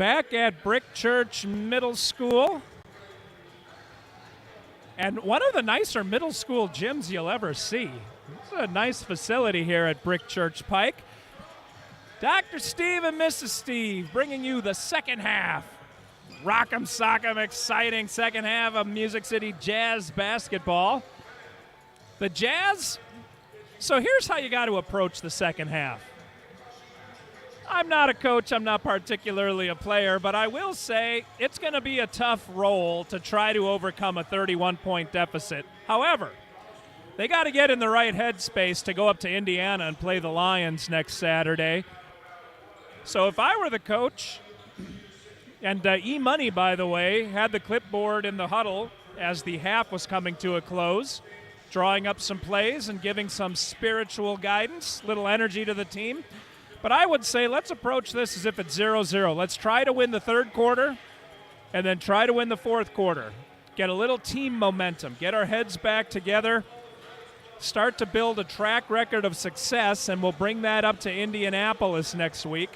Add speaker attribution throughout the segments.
Speaker 1: back at Brick Church Middle School. And one of the nicer middle school gyms you'll ever see. It's a nice facility here at Brick Church Pike. Dr. Steve and Mrs. Steve bringing you the second half. Rock'em sock'em, exciting second half of Music City Jazz basketball. The Jazz, so here's how you got to approach the second half. I'm not a coach, I'm not particularly a player, but I will say it's going to be a tough role to try to overcome a 31-point deficit. However, they got to get in the right headspace to go up to Indiana and play the Lions next Saturday. So if I were the coach, and E-Money, by the way, had the clipboard in the huddle as the half was coming to a close, drawing up some plays and giving some spiritual guidance, little energy to the team. But I would say let's approach this as if it's 0-0. Let's try to win the third quarter and then try to win the fourth quarter. Get a little team momentum, get our heads back together, start to build a track record of success, and we'll bring that up to Indianapolis next week.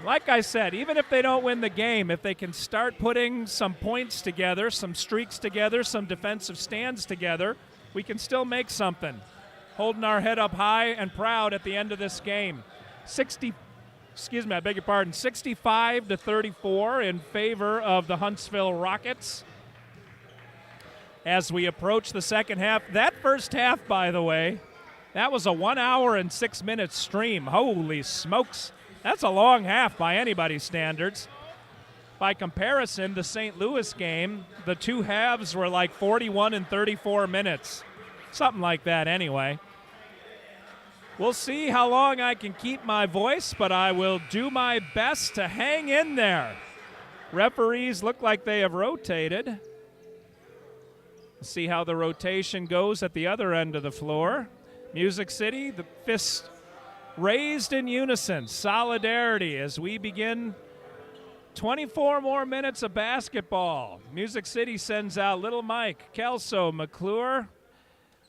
Speaker 1: Like I said, even if they don't win the game, if they can start putting some points together, some streaks together, some defensive stands together, we can still make something. Holding our head up high and proud at the end of this game. 65-34 in favor of the Huntsville Rockets. As we approach the second half, that first half, by the way, that was a 1 hour and 6 minute stream. Holy smokes. That's a long half by anybody's standards. By comparison, the St. Louis game, the two halves were like 41 and 34 minutes. Something like that anyway. We'll see how long I can keep my voice, but I will do my best to hang in there. Referees look like they have rotated. We'll see how the rotation goes at the other end of the floor. Music City, the fist raised in unison, solidarity as we begin 24 more minutes of basketball. Music City sends out Little Mike, Kelso, McClure,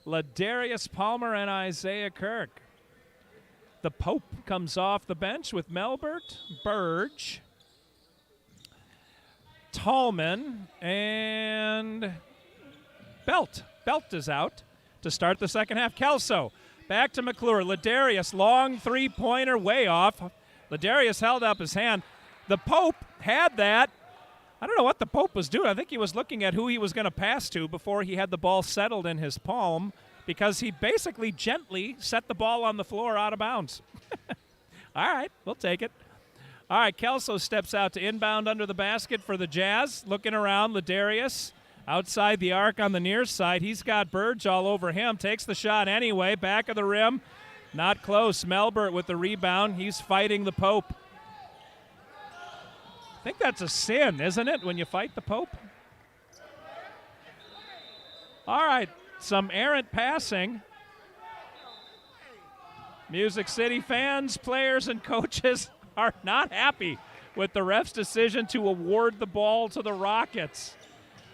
Speaker 1: Ladarius Palmer, and Isaiah Kirk. The Pope comes off the bench with Melbert, Burge, Tallman, and Belt. Belt is out to start the second half. Kelso back to McClure. Ladarius, long three-pointer, way off. Ladarius held up his hand. The Pope had that. I don't know what the Pope was doing. I think he was looking at who he was going to pass to before he had the ball settled in his palm, because he basically gently set the ball on the floor out of bounds. All right, we'll take it. All right, Kelso steps out to inbound under the basket for the Jazz. Looking around, Ladarius outside the arc on the near side. He's got Burge all over him. Takes the shot anyway. Back of the rim. Not close. Melbert with the rebound. He's fighting the Pope. I think that's a sin, isn't it, when you fight the Pope? All right, some errant passing. Music City fans, players, and coaches are not happy with the ref's decision to award the ball to the Rockets.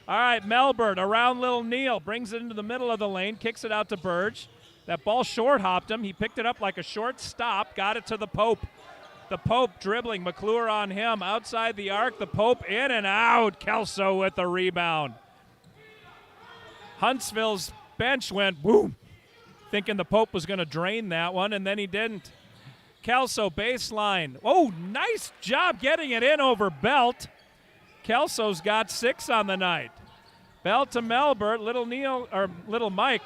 Speaker 1: All right, Melbert around Little Neal, brings it into the middle of the lane, kicks it out to Burge. That ball short-hopped him. He picked it up like a short stop, got it to the Pope. The Pope dribbling, McClure on him, outside the arc. The Pope in and out. Kelso with the rebound. Huntsville's bench went boom, thinking the Pope was going to drain that one, and then he didn't. Kelso baseline. Oh, nice job getting it in over Belt. Kelso's got 6 on the night. Belt to Melbert, Little Mike.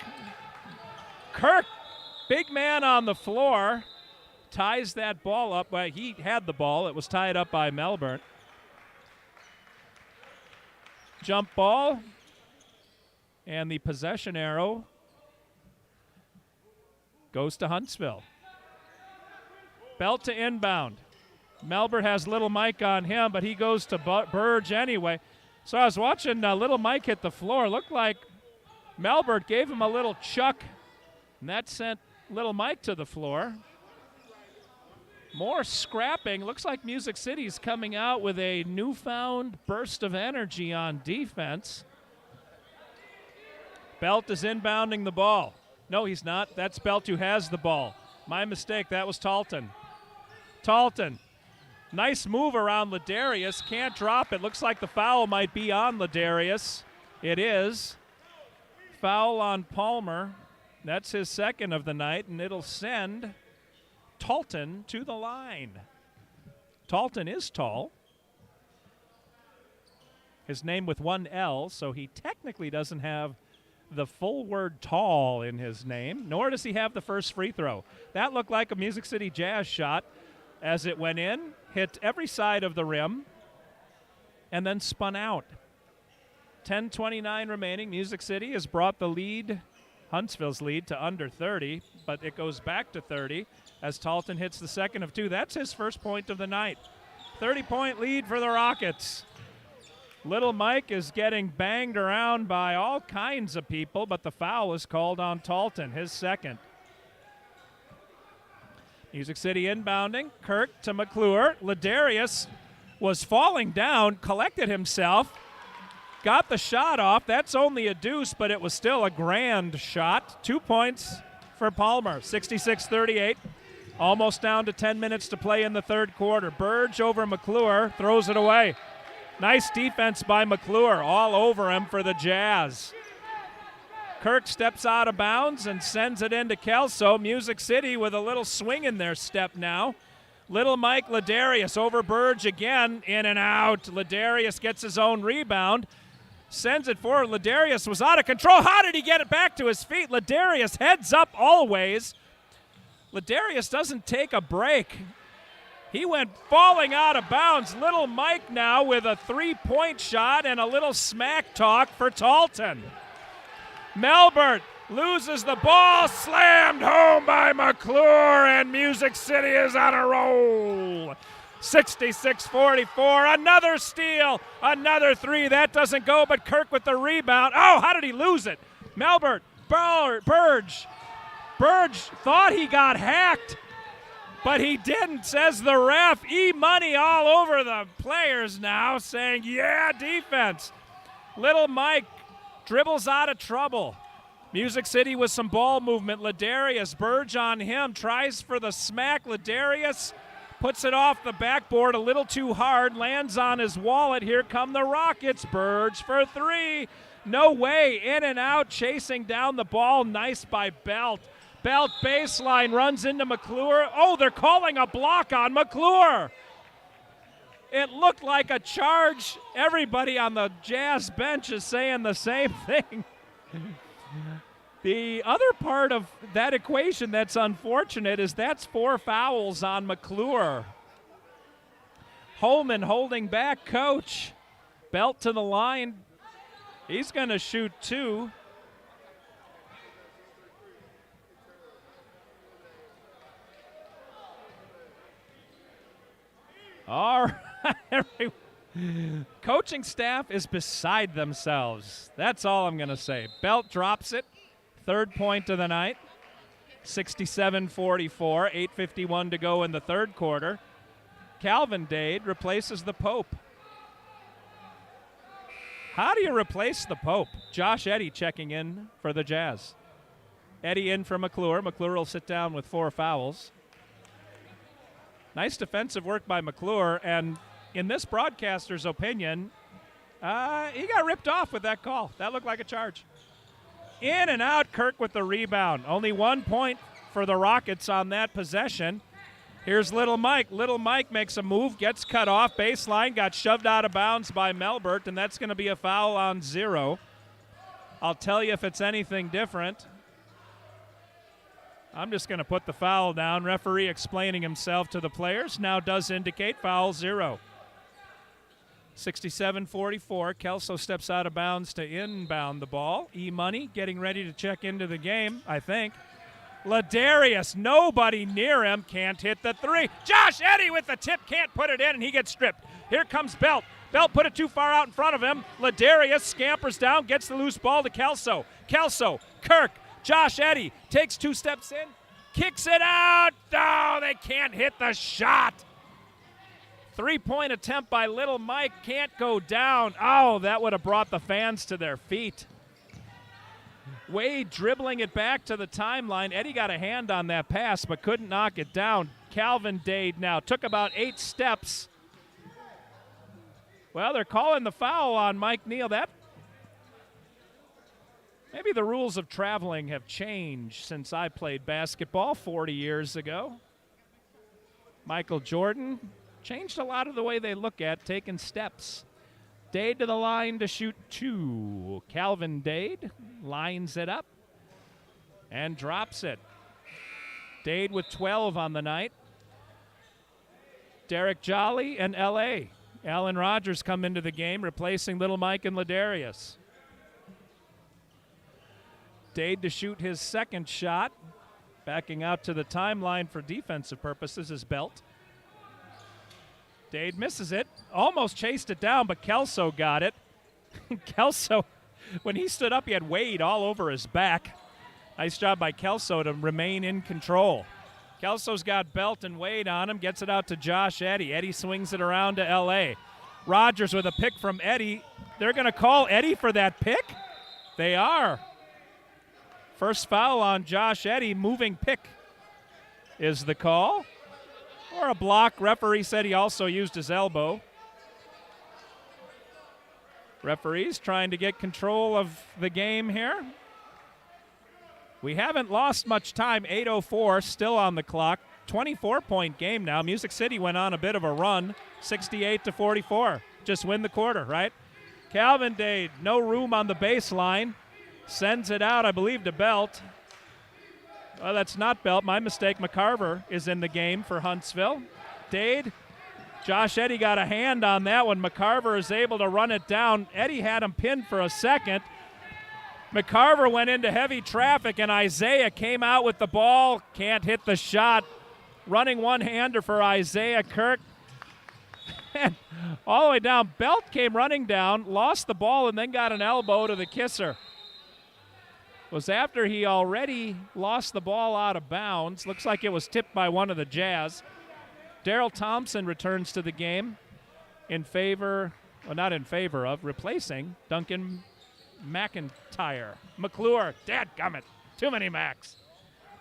Speaker 1: Kirk, big man on the floor, ties that ball up. Well, he had the ball. It was tied up by Melbert. Jump ball. And the possession arrow goes to Huntsville. Belt to inbound. Melbert has Little Mike on him, but he goes to Burge anyway. So I was watching Little Mike hit the floor. Looked like Melbert gave him a little chuck, and that sent Little Mike to the floor. More scrapping. Looks like Music City's coming out with a newfound burst of energy on defense. Belt is inbounding the ball. No, he's not. That's Belt who has the ball. My mistake. That was Talton. Talton Nice move around Ladarius. Can't drop it. Looks like the foul might be on Ladarius. It is. Foul on Palmer. That's his second of the night, and it'll send Talton to the line. Talton is tall. His name with one L, so he technically doesn't have the full word tall in his name, nor does he have the first free throw. That looked like a Music City Jazz shot as it went in, hit every side of the rim, and then spun out. 10:29 remaining. Music City has brought the lead, Huntsville's lead, to under 30, but it goes back to 30 as Talton hits the second of two. That's his first point of the night. 30-point lead for the Rockets. Little Mike is getting banged around by all kinds of people, but the foul is called on Talton, his second. Music City inbounding. Kirk to McClure. Ladarius was falling down, collected himself, got the shot off. That's only a deuce, but it was still a grand shot. 2 points for Palmer, 66-38. Almost down to 10 minutes to play in the third quarter. Burge over McClure, throws it away. Nice defense by McClure, all over him for the Jazz. Kirk steps out of bounds and sends it into Kelso. Music City with a little swing in their step now. Little Mike Ladarius over Burge again, in and out. Ladarius gets his own rebound, sends it forward. Ladarius was out of control. How did he get it back to his feet? Ladarius heads up always. Ladarius doesn't take a break. He went falling out of bounds. Little Mike now with a three-point shot and a little smack talk for Talton. Melbert loses the ball, slammed home by McClure, and Music City is on a roll. 66-44, another steal, another three. That doesn't go, but Kirk with the rebound. Oh, how did he lose it? Melbert, Burge. Burge thought he got hacked, but he didn't, says the ref. E-money all over the players now, saying, yeah, defense. Little Mike dribbles out of trouble. Music City with some ball movement. Ladarius, Burge on him, tries for the smack. Ladarius puts it off the backboard a little too hard, lands on his wallet. Here come the Rockets. Burge for three. No way, in and out, chasing down the ball. Nice by Belt. Belt baseline, runs into McClure. Oh, they're calling a block on McClure. It looked like a charge. Everybody on the Jazz bench is saying the same thing. The other part of that equation that's unfortunate is that's 4 fouls on McClure. Holman holding back coach. Belt to the line. He's going to shoot 2. All right. Coaching staff is beside themselves. That's all I'm going to say. Belt drops it. Third point of the night. 67-44. 8:51 to go in the third quarter. Calvin Dade replaces the Pope. How do you replace the Pope? Josh Eddy checking in for the Jazz. Eddy in for McClure. McClure will sit down with 4 fouls. Nice defensive work by McClure, and in this broadcaster's opinion, he got ripped off with that call. That looked like a charge. In and out, Kirk with the rebound. Only 1 point for the Rockets on that possession. Here's Little Mike. Little Mike makes a move, gets cut off, baseline, got shoved out of bounds by Melbert, and that's going to be a foul on 0. I'll tell you if it's anything different. I'm just going to put the foul down. Referee explaining himself to the players. Now does indicate foul 0. 67-44. Kelso steps out of bounds to inbound the ball. E-Money getting ready to check into the game, I think. Ladarius, nobody near him, can't hit the three. Josh Eddy with the tip, can't put it in, and he gets stripped. Here comes Belt. Belt put it too far out in front of him. Ladarius scampers down, gets the loose ball to Kelso. Kelso, Kirk, Josh Eddy takes 2 steps in, kicks it out. Oh, they can't hit the shot. 3-point attempt by Little Mike, can't go down. Oh, that would have brought the fans to their feet. Wade dribbling it back to the timeline. Eddy got a hand on that pass but couldn't knock it down. Calvin Dade now took about 8 steps Well, they're calling the foul on Mike Neal. Maybe the rules of traveling have changed since I played basketball 40 years ago. Michael Jordan changed a lot of the way they look at taking steps. Dade to the line to shoot 2. Calvin Dade lines it up and drops it. Dade with 12 on the night. Derek Jolly and L.A. Alan Rogers come into the game, replacing Little Mike and Ladarius. Dade to shoot his second shot. Backing out to the timeline for defensive purposes is Belt. Dade misses it. Almost chased it down, but Kelso got it. Kelso, when he stood up, he had Wade all over his back. Nice job by Kelso to remain in control. Kelso's got Belt and Wade on him, gets it out to Josh Eddy. Eddy swings it around to L.A. Rogers with a pick from Eddy. They're going to call Eddy for that pick? They are. First foul on Josh Eddy, moving pick is the call. Or a block. Referee said he also used his elbow. Referees trying to get control of the game here. We haven't lost much time. 8:04 still on the clock. 24-point game now. Music City went on a bit of a run. 68-44. Just win the quarter, right? Calvin Dade, no room on the baseline. Sends it out, I believe, to Belt. Well, that's not Belt. My mistake. McCarver is in the game for Huntsville. Dade. Josh Eddy got a hand on that one. McCarver is able to run it down. Eddy had him pinned for a second. McCarver went into heavy traffic, and Isaiah came out with the ball. Can't hit the shot. Running one-hander for Isaiah Kirk. And all the way down. Belt came running down, lost the ball, and then got an elbow to the kisser. Was after he already lost the ball out of bounds. Looks like it was tipped by one of the Jazz. Daryl Thompson returns to the game in favor, well, not in favor of, replacing Duncan McIntyre. McClure, dadgummit, too many Macs.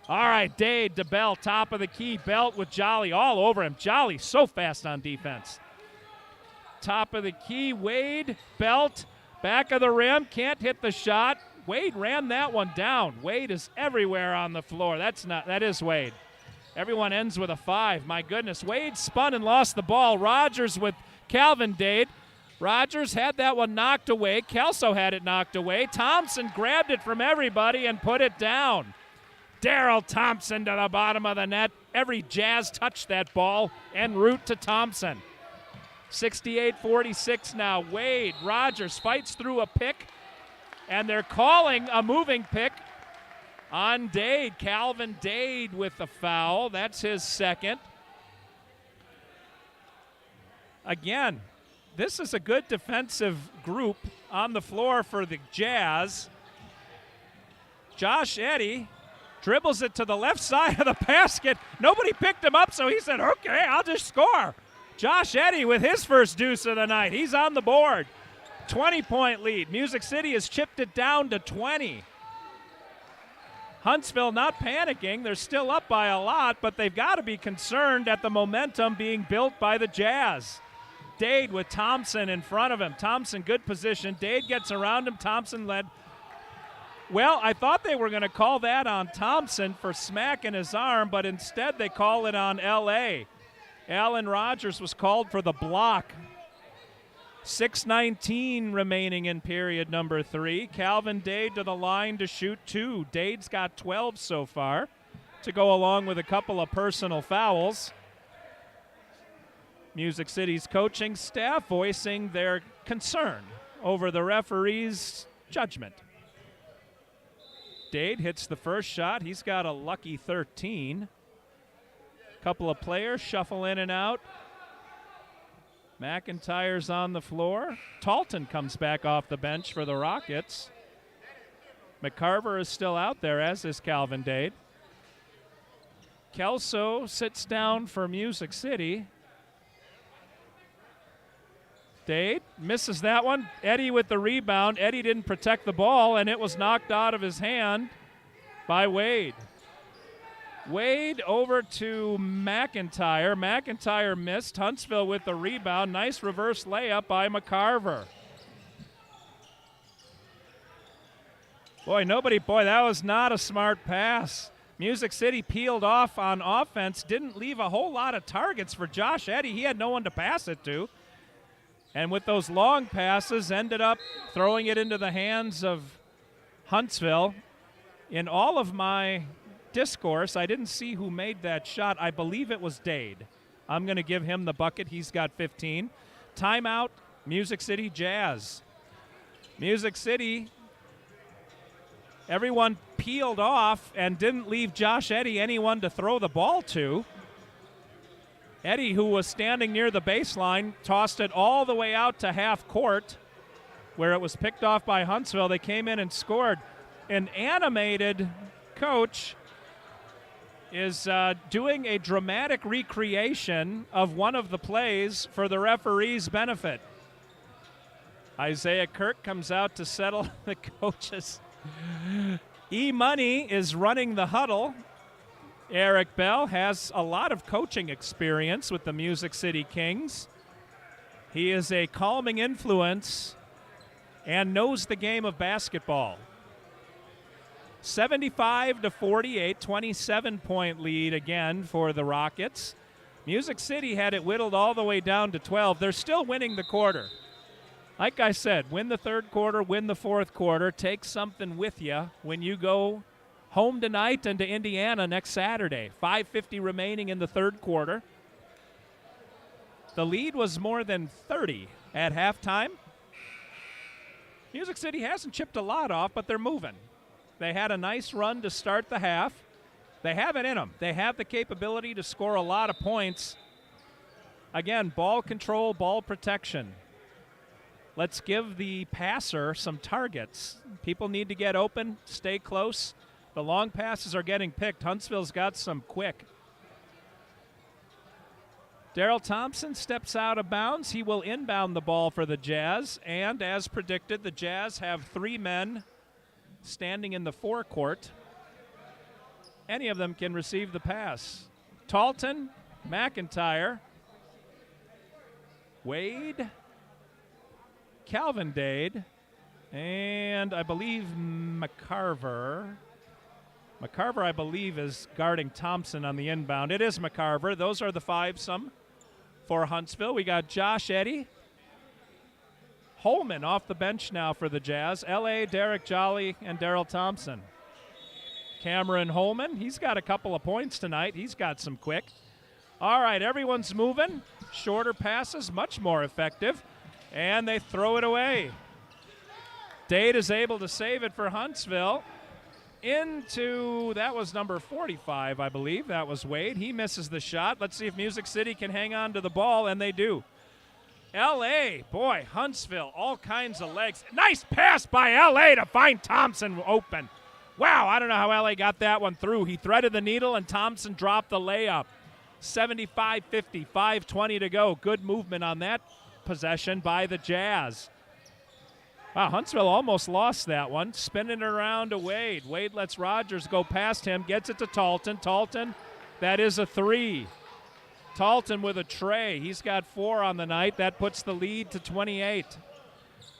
Speaker 1: All right, Dade to Belt, top of the key. Belt with Jolly all over him. Jolly so fast on defense. Top of the key, Wade, Belt, back of the rim, can't hit the shot. Wade ran that one down. Wade is everywhere on the floor. That is Wade. Everyone ends with a 5. My goodness. Wade spun and lost the ball. Rogers with Calvin Dade. Rogers had that one knocked away. Kelso had it knocked away. Thompson grabbed it from everybody and put it down. Daryl Thompson to the bottom of the net. Every Jazz touched that ball en route to Thompson. 68-46 now. Wade, Rogers fights through a pick. And they're calling a moving pick on Dade. Calvin Dade with the foul. That's his second. Again, this is a good defensive group on the floor for the Jazz. Josh Eddy dribbles it to the left side of the basket. Nobody picked him up, so he said, okay, I'll just score. Josh Eddy with his first deuce of the night. He's on the board. 20-point lead. Music City has chipped it down to 20. Huntsville not panicking. They're still up by a lot, but they've got to be concerned at the momentum being built by the Jazz. Dade with Thompson in front of him. Thompson, good position. Dade gets around him. Thompson led. Well, I thought they were going to call that on Thompson for smacking his arm, but instead they call it on L.A. Alan Rogers was called for the block. 6:19 remaining in period number 3. Calvin Dade to the line to shoot 2. Dade's got 12 so far to go along with a couple of personal fouls. Music City's coaching staff voicing their concern over the referee's judgment. Dade hits the first shot. He's got a lucky 13. Couple of players shuffle in and out. McIntyre's on the floor. Talton comes back off the bench for the Rockets. McCarver is still out there, as is Calvin Dade. Kelso sits down for Music City. Dade misses that one. Eddy with the rebound. Eddy didn't protect the ball, and it was knocked out of his hand by Wade. Wade over to McIntyre. McIntyre missed. Huntsville with the rebound. Nice reverse layup by McCarver. Boy, that was not a smart pass. Music City peeled off on offense, didn't leave a whole lot of targets for Josh Eddy. He had no one to pass it to. And with those long passes, ended up throwing it into the hands of Huntsville. In all of my discourse, I didn't see who made that shot. I believe it was Dade. I'm going to give him the bucket. He's got 15. Timeout, Music City Jazz. Music City, everyone peeled off and didn't leave Josh Eddy anyone to throw the ball to. Eddy, who was standing near the baseline, tossed it all the way out to half court, where it was picked off by Huntsville. They came in and scored. An animated coach is doing a dramatic recreation of one of the plays for the referee's benefit. Isaiah Kirk comes out to settle the coaches. E-Money is running the huddle. Eric Bell has a lot of coaching experience with the Music City Kings. He is a calming influence and knows the game of basketball. 75-48, 27-point lead again for the Rockets. Music City had it whittled all the way down to 12. They're still winning the quarter. Like I said, win the third quarter, win the fourth quarter. Take something with you when you go home tonight and to Indiana next Saturday. 5:50 remaining in the third quarter. The lead was more than 30 at halftime. Music City hasn't chipped a lot off, but they're moving. They had a nice run to start the half. They have it in them. They have the capability to score a lot of points. Again, ball control, ball protection. Let's give the passer some targets. People need to get open, stay close. The long passes are getting picked. Huntsville's got some quick. Daryl Thompson steps out of bounds. He will inbound the ball for the Jazz. And as predicted, the Jazz have 3 men standing in the forecourt. Any of them can receive the pass. Talton, McIntyre, Wade, Calvin Dade, and I believe McCarver. McCarver, I believe, is guarding Thompson on the inbound. It is McCarver. Those are the 5-some for Huntsville. We got Josh Eddy. Holman off the bench now for the Jazz. L.A., Derek Jolly, and Daryl Thompson. Cameron Holman, he's got a couple of points tonight. He's got some quick. All right, everyone's moving. Shorter passes, much more effective. And they throw it away. Dade is able to save it for Huntsville. That was number 45, I believe. That was Wade. He misses the shot. Let's see if Music City can hang on to the ball, and they do. L.A., boy, Huntsville, all kinds of legs. Nice pass by L.A. to find Thompson open. Wow, I don't know how L.A. got that one through. He threaded the needle, and Thompson dropped the layup. 75-50, 5:20 to go. Good movement on that possession by the Jazz. Wow, Huntsville almost lost that one. Spinning it around to Wade. Wade lets Rogers go past him, gets it to Talton. Talton, that is a 3. Talton with a tray. He's got 4 on the night. That puts the lead to 28.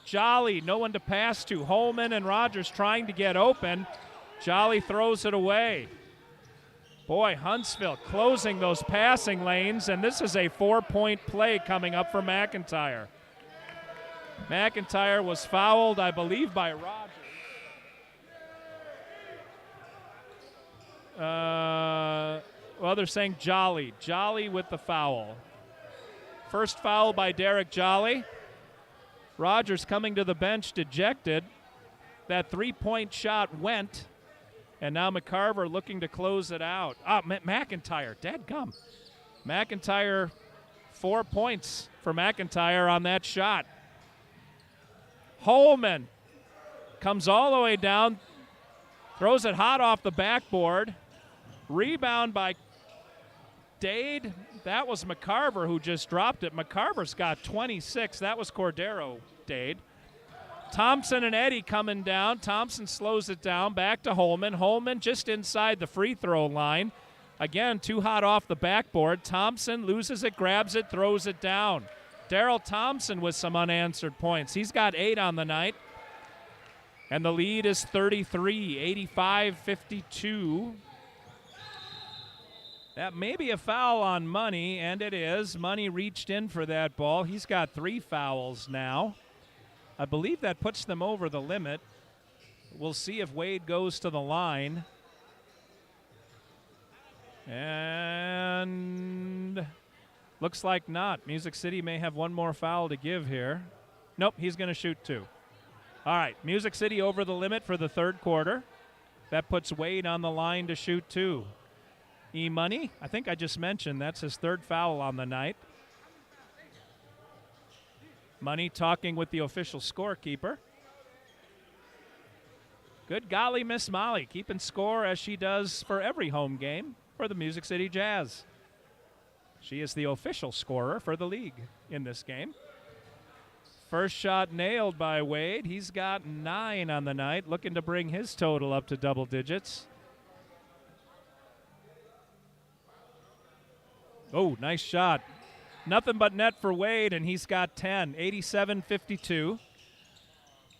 Speaker 1: Jolly, no one to pass to. Holman and Rogers trying to get open. Jolly throws it away. Boy, Huntsville closing those passing lanes, and this is a 4-point play coming up for McIntyre. McIntyre was fouled, I believe, by Rogers. Well, they're saying Jolly. Jolly with the foul. First foul by Derek Jolly. Rogers coming to the bench dejected. That 3-point shot went, and now McCarver looking to close it out. McIntyre, dadgum. McIntyre, 4 points for McIntyre on that shot. Holman comes all the way down, throws it hot off the backboard. Rebound by Dade. That was McCarver who just dropped it. McCarver's got 26. That was Cordero Dade. Thompson and Eddy coming down. Thompson slows it down. Back to Holman. Holman just inside the free throw line. Again, too hot off the backboard. Thompson loses it, grabs it, throws it down. Daryl Thompson with some unanswered points. He's got 8 on the night. And the lead is 33, 85-52. That may be a foul on Money, and it is. Money reached in for that ball. He's got 3 fouls now. I believe that puts them over the limit. We'll see if Wade goes to the line. And looks like not. Music City may have one more foul to give here. Nope, he's going to shoot 2. All right, Music City over the limit for the third quarter. That puts Wade on the line to shoot 2. E-Money, I think I just mentioned, that's his 3rd foul on the night. Money talking with the official scorekeeper. Good golly, Miss Molly, keeping score as she does for every home game for the Music City Jazz. She is the official scorer for the league in this game. First shot nailed by Wade. He's got 9 on the night, looking to bring his total up to double digits. Oh, nice shot. Nothing but net for Wade, and he's got 10, 87-52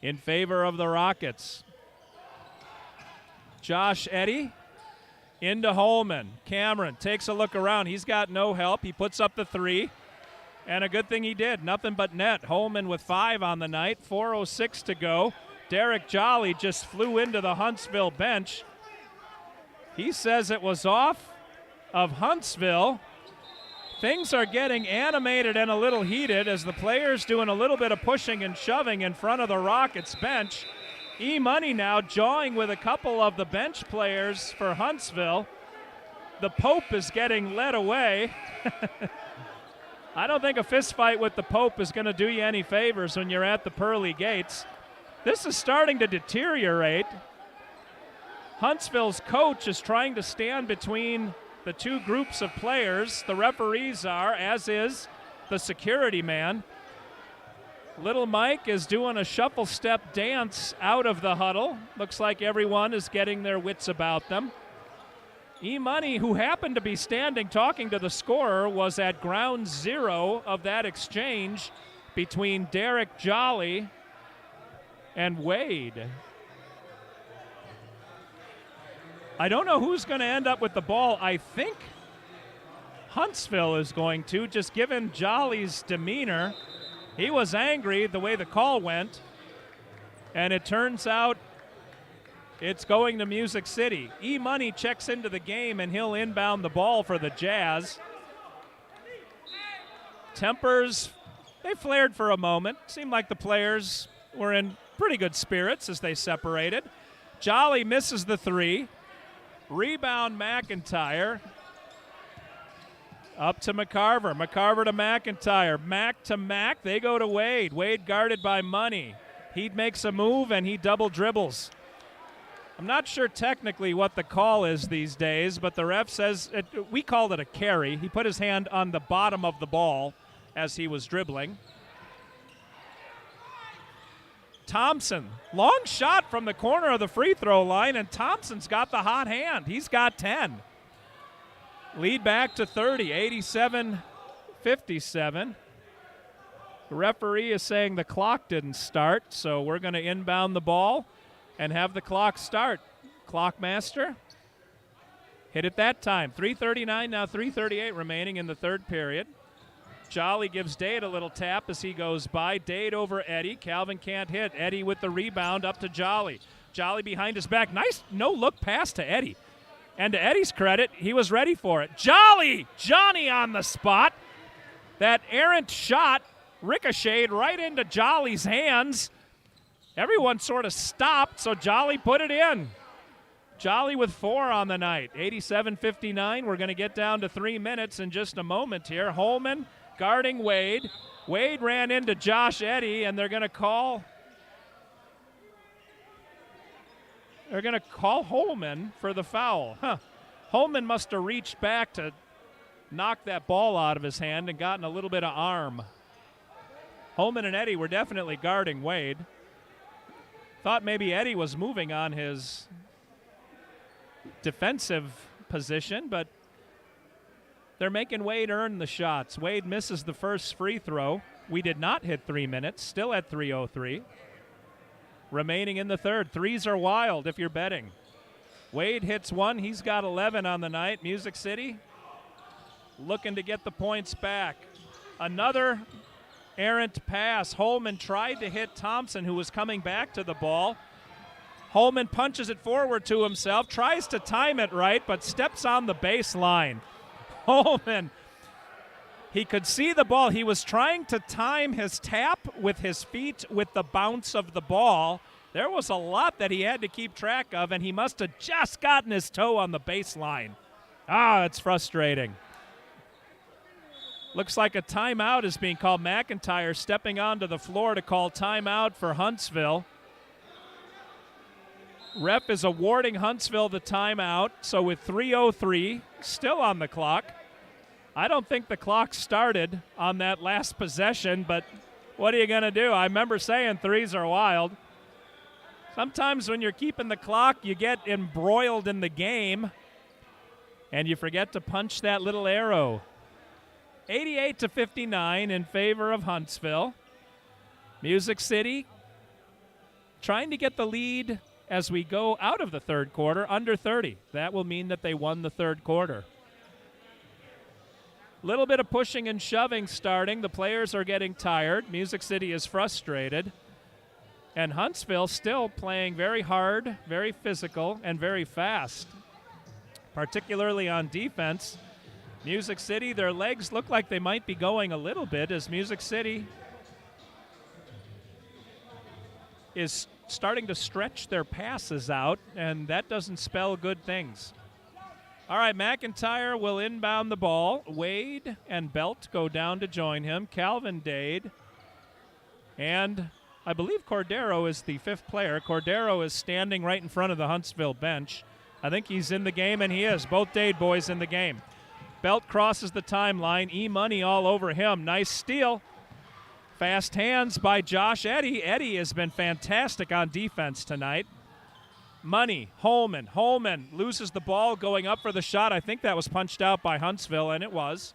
Speaker 1: in favor of the Rockets. Josh Eddy into Holman. Cameron takes a look around. He's got no help. He puts up the 3, and a good thing he did. Nothing but net. Holman with 5 on the night, 4:06 to go. Derek Jolly just flew into the Huntsville bench. He says it was off of Huntsville. Things are getting animated and a little heated as the players doing a little bit of pushing and shoving in front of the Rockets bench. E-Money now jawing with a couple of the bench players for Huntsville. The Pope is getting led away. I don't think a fist fight with the Pope is going to do you any favors when you're at the pearly gates. This is starting to deteriorate. Huntsville's coach is trying to stand between the 2 groups of players. The referees are, as is the security man. Little Mike is doing a shuffle step dance out of the huddle. Looks like everyone is getting their wits about them. E-Money, who happened to be standing talking to the scorer, was at ground zero of that exchange between Derek Jolly and Wade. I don't know who's going to end up with the ball. I think Huntsville is going to, just given Jolly's demeanor. He was angry the way the call went, and it turns out it's going to Music City. E-Money checks into the game, and he'll inbound the ball for the Jazz. Tempers, they flared for a moment. Seemed like the players were in pretty good spirits as they separated. Jolly misses the 3. Rebound McIntyre. Up to McCarver. McCarver to McIntyre. Mac to Mac. They go to Wade. Wade guarded by Money. He makes a move and he double dribbles. I'm not sure technically what the call is these days, but the ref says, we called it a carry. He put his hand on the bottom of the ball as he was dribbling. Thompson, long shot from the corner of the free throw line, and Thompson's got the hot hand. He's got 10. Lead back to 30, 87-57. The referee is saying the clock didn't start, so we're going to inbound the ball and have the clock start. Clockmaster hit it that time. 3:39, now 3:38 remaining in the third period. Jolly gives Dade a little tap as he goes by. Dade over Eddy. Calvin can't hit. Eddy with the rebound up to Jolly. Jolly behind his back. Nice no-look pass to Eddy. And to Eddy's credit, he was ready for it. Jolly! Johnny on the spot. That errant shot ricocheted right into Jolly's hands. Everyone sort of stopped, so Jolly put it in. Jolly with 4 on the night. 87-59. We're going to get down to 3 minutes in just a moment here. Holman guarding Wade. Wade ran into Josh Eddy, and they're going to call Holman for the foul. Holman must have reached back to knock that ball out of his hand and gotten a little bit of arm. Holman and Eddy were definitely guarding Wade. Thought maybe Eddy was moving on his defensive position, but They're making Wade earn the shots. Wade misses the first free throw. We did not hit 3 minutes, still at 3:03. Remaining in the third. Threes are wild if you're betting. Wade hits one. He's got 11 on the night. Music City looking to get the points back. Another errant pass. Holman tried to hit Thompson, who was coming back to the ball. Holman punches it forward to himself, tries to time it right, but steps on the baseline. Holman, he could see the ball. He was trying to time his tap with his feet with the bounce of the ball. There was a lot that he had to keep track of, and he must have just gotten his toe on the baseline. It's frustrating. Looks like a timeout is being called. McIntyre stepping onto the floor to call timeout for Huntsville. Ref is awarding Huntsville the timeout, so with 3:03 still on the clock. I don't think the clock started on that last possession, but what are you going to do? I remember saying threes are wild. Sometimes when you're keeping the clock, you get embroiled in the game, and you forget to punch that little arrow. 88-59 in favor of Huntsville. Music City trying to get the lead as we go out of the third quarter, under 30. That will mean that they won the third quarter. Little bit of pushing and shoving starting. The players are getting tired. Music City is frustrated. And Huntsville still playing very hard, very physical, and very fast, particularly on defense. Music City, their legs look like they might be going a little bit as Music City is starting to stretch their passes out, and that doesn't spell good things. All right, McIntyre will inbound the ball. Wade and Belt go down to join him. Calvin Dade, and I believe Cordero is the fifth player. Cordero is standing right in front of the Huntsville bench. I think he's in the game, and he is. Both Dade boys in the game. Belt crosses the timeline. E-Money all over him. Nice steal. Fast hands by Josh Eddy. Eddy has been fantastic on defense tonight. Money, Holman. Holman loses the ball going up for the shot. I think that was punched out by Huntsville, and it was.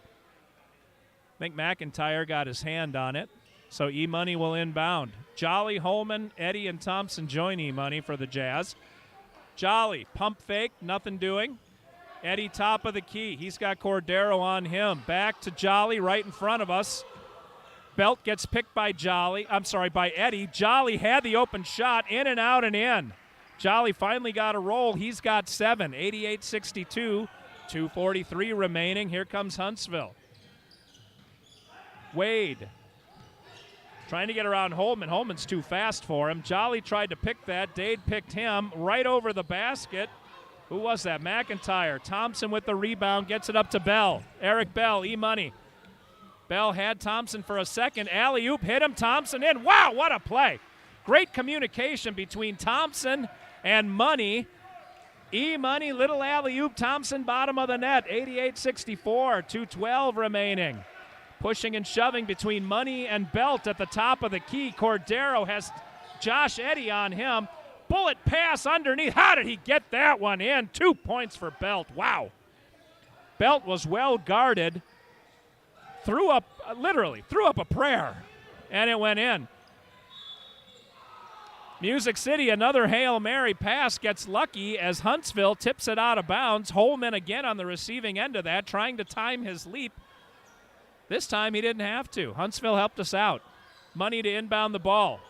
Speaker 1: I think McIntyre got his hand on it. So E-Money will inbound. Jolly, Holman, Eddy, and Thompson join E-Money for the Jazz. Jolly, pump fake, nothing doing. Eddy, top of the key. He's got Cordero on him. Back to Jolly right in front of us. Belt gets picked by Eddy. Jolly had the open shot, in and out and in. Jolly finally got a roll. He's got 7, 88-62, 2:43 remaining. Here comes Huntsville. Wade trying to get around Holman. Holman's too fast for him. Jolly tried to pick that. Dade picked him right over the basket. Who was that? McIntyre. Thompson with the rebound, gets it up to Bell. Eric Bell, E-Money. Bell had Thompson for a second. Alley-oop, hit him, Thompson in. Wow, what a play. Great communication between Thompson and Money. E-Money, little alley-oop, Thompson, bottom of the net. 88-64, 2:12 remaining. Pushing and shoving between Money and Belt at the top of the key. Cordero has Josh Eddy on him. Bullet pass underneath. How did he get that one in? 2 points for Belt. Wow. Belt was well guarded. Literally threw up a prayer, and it went in. Music City, another Hail Mary pass, gets lucky as Huntsville tips it out of bounds. Holman again on the receiving end of that, trying to time his leap. This time he didn't have to. Huntsville helped us out. Money to inbound the ball.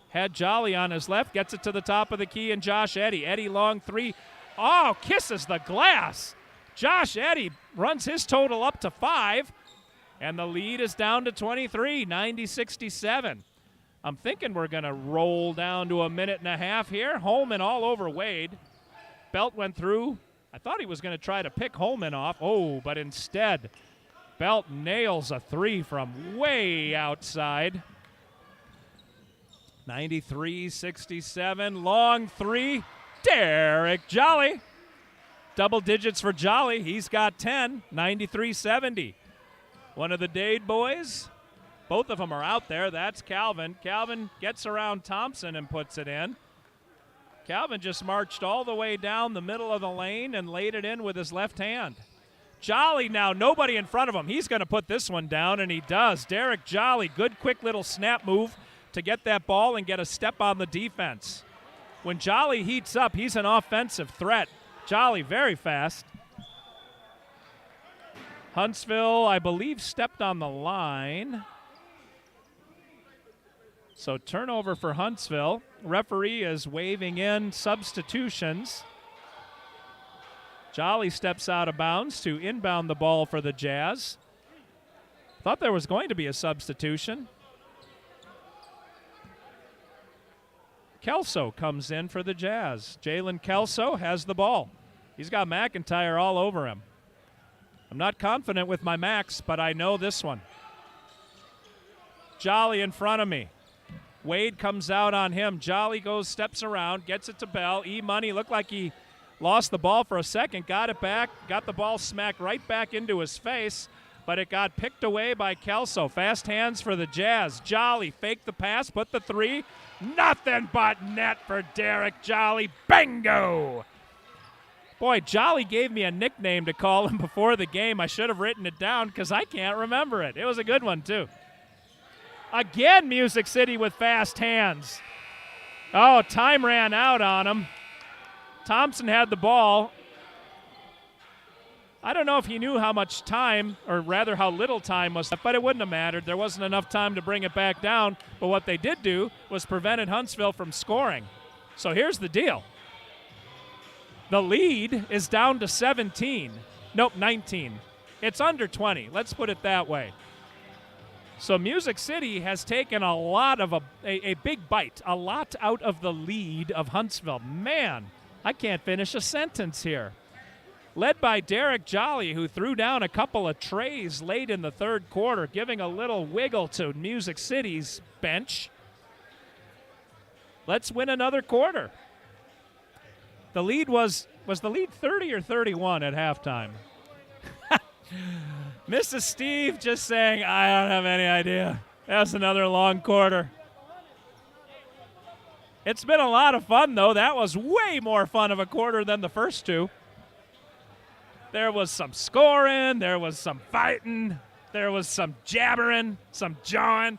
Speaker 1: Had Jolly on his left, gets it to the top of the key, and Josh Eddy. Eddy long three. Oh, kisses the glass. Josh Eddy runs his total up to 5. And the lead is down to 23, 90-67. I'm thinking we're going to roll down to a minute and a half here. Holman all over Wade. Belt went through. I thought he was going to try to pick Holman off. Oh, but instead, Belt nails a 3 from way outside. 93-67, long 3. Derek Jolly. Double digits for Jolly. He's got 10, 93-70. One of the Dade boys, both of them are out there. That's Calvin. Calvin gets around Thompson and puts it in. Calvin just marched all the way down the middle of the lane and laid it in with his left hand. Jolly now, nobody in front of him. He's going to put this one down, and he does. Derek Jolly, good quick little snap move to get that ball and get a step on the defense. When Jolly heats up, he's an offensive threat. Jolly very fast. Huntsville, I believe, stepped on the line. So turnover for Huntsville. Referee is waving in substitutions. Jolly steps out of bounds to inbound the ball for the Jazz. Thought there was going to be a substitution. Kelso comes in for the Jazz. Jalen Kelso has the ball. He's got McIntyre all over him. I'm not confident with my Max, but I know this one. Jolly in front of me. Wade comes out on him. Jolly goes, steps around, gets it to Bell. E-Money looked like he lost the ball for a second, got it back, got the ball smacked right back into his face, but it got picked away by Kelso. Fast hands for the Jazz. Jolly faked the pass, put the three. Nothing but net for Derek Jolly. Bingo! Boy, Jolly gave me a nickname to call him before the game. I should have written it down because I can't remember it. It was a good one, too. Again, Music City with fast hands. Oh, time ran out on him. Thompson had the ball. I don't know if he knew how much time, or rather how little time was left, but it wouldn't have mattered. There wasn't enough time to bring it back down. But what they did do was prevented Huntsville from scoring. So here's the deal. The lead is down to 17. Nope, 19. It's under 20. Let's put it that way. So Music City has taken a lot of a big bite, a lot out of the lead of Huntsville. Man, I can't finish a sentence here. Led by Derek Jolly, who threw down a couple of trays late in the third quarter, giving a little wiggle to Music City's bench. Let's win another quarter. The lead was the lead 30 or 31 at halftime? Mrs. Steve just saying, I don't have any idea. That was another long quarter. It's been a lot of fun, though. That was way more fun of a quarter than the first two. There was some scoring. There was some fighting. There was some jabbering, some jawing.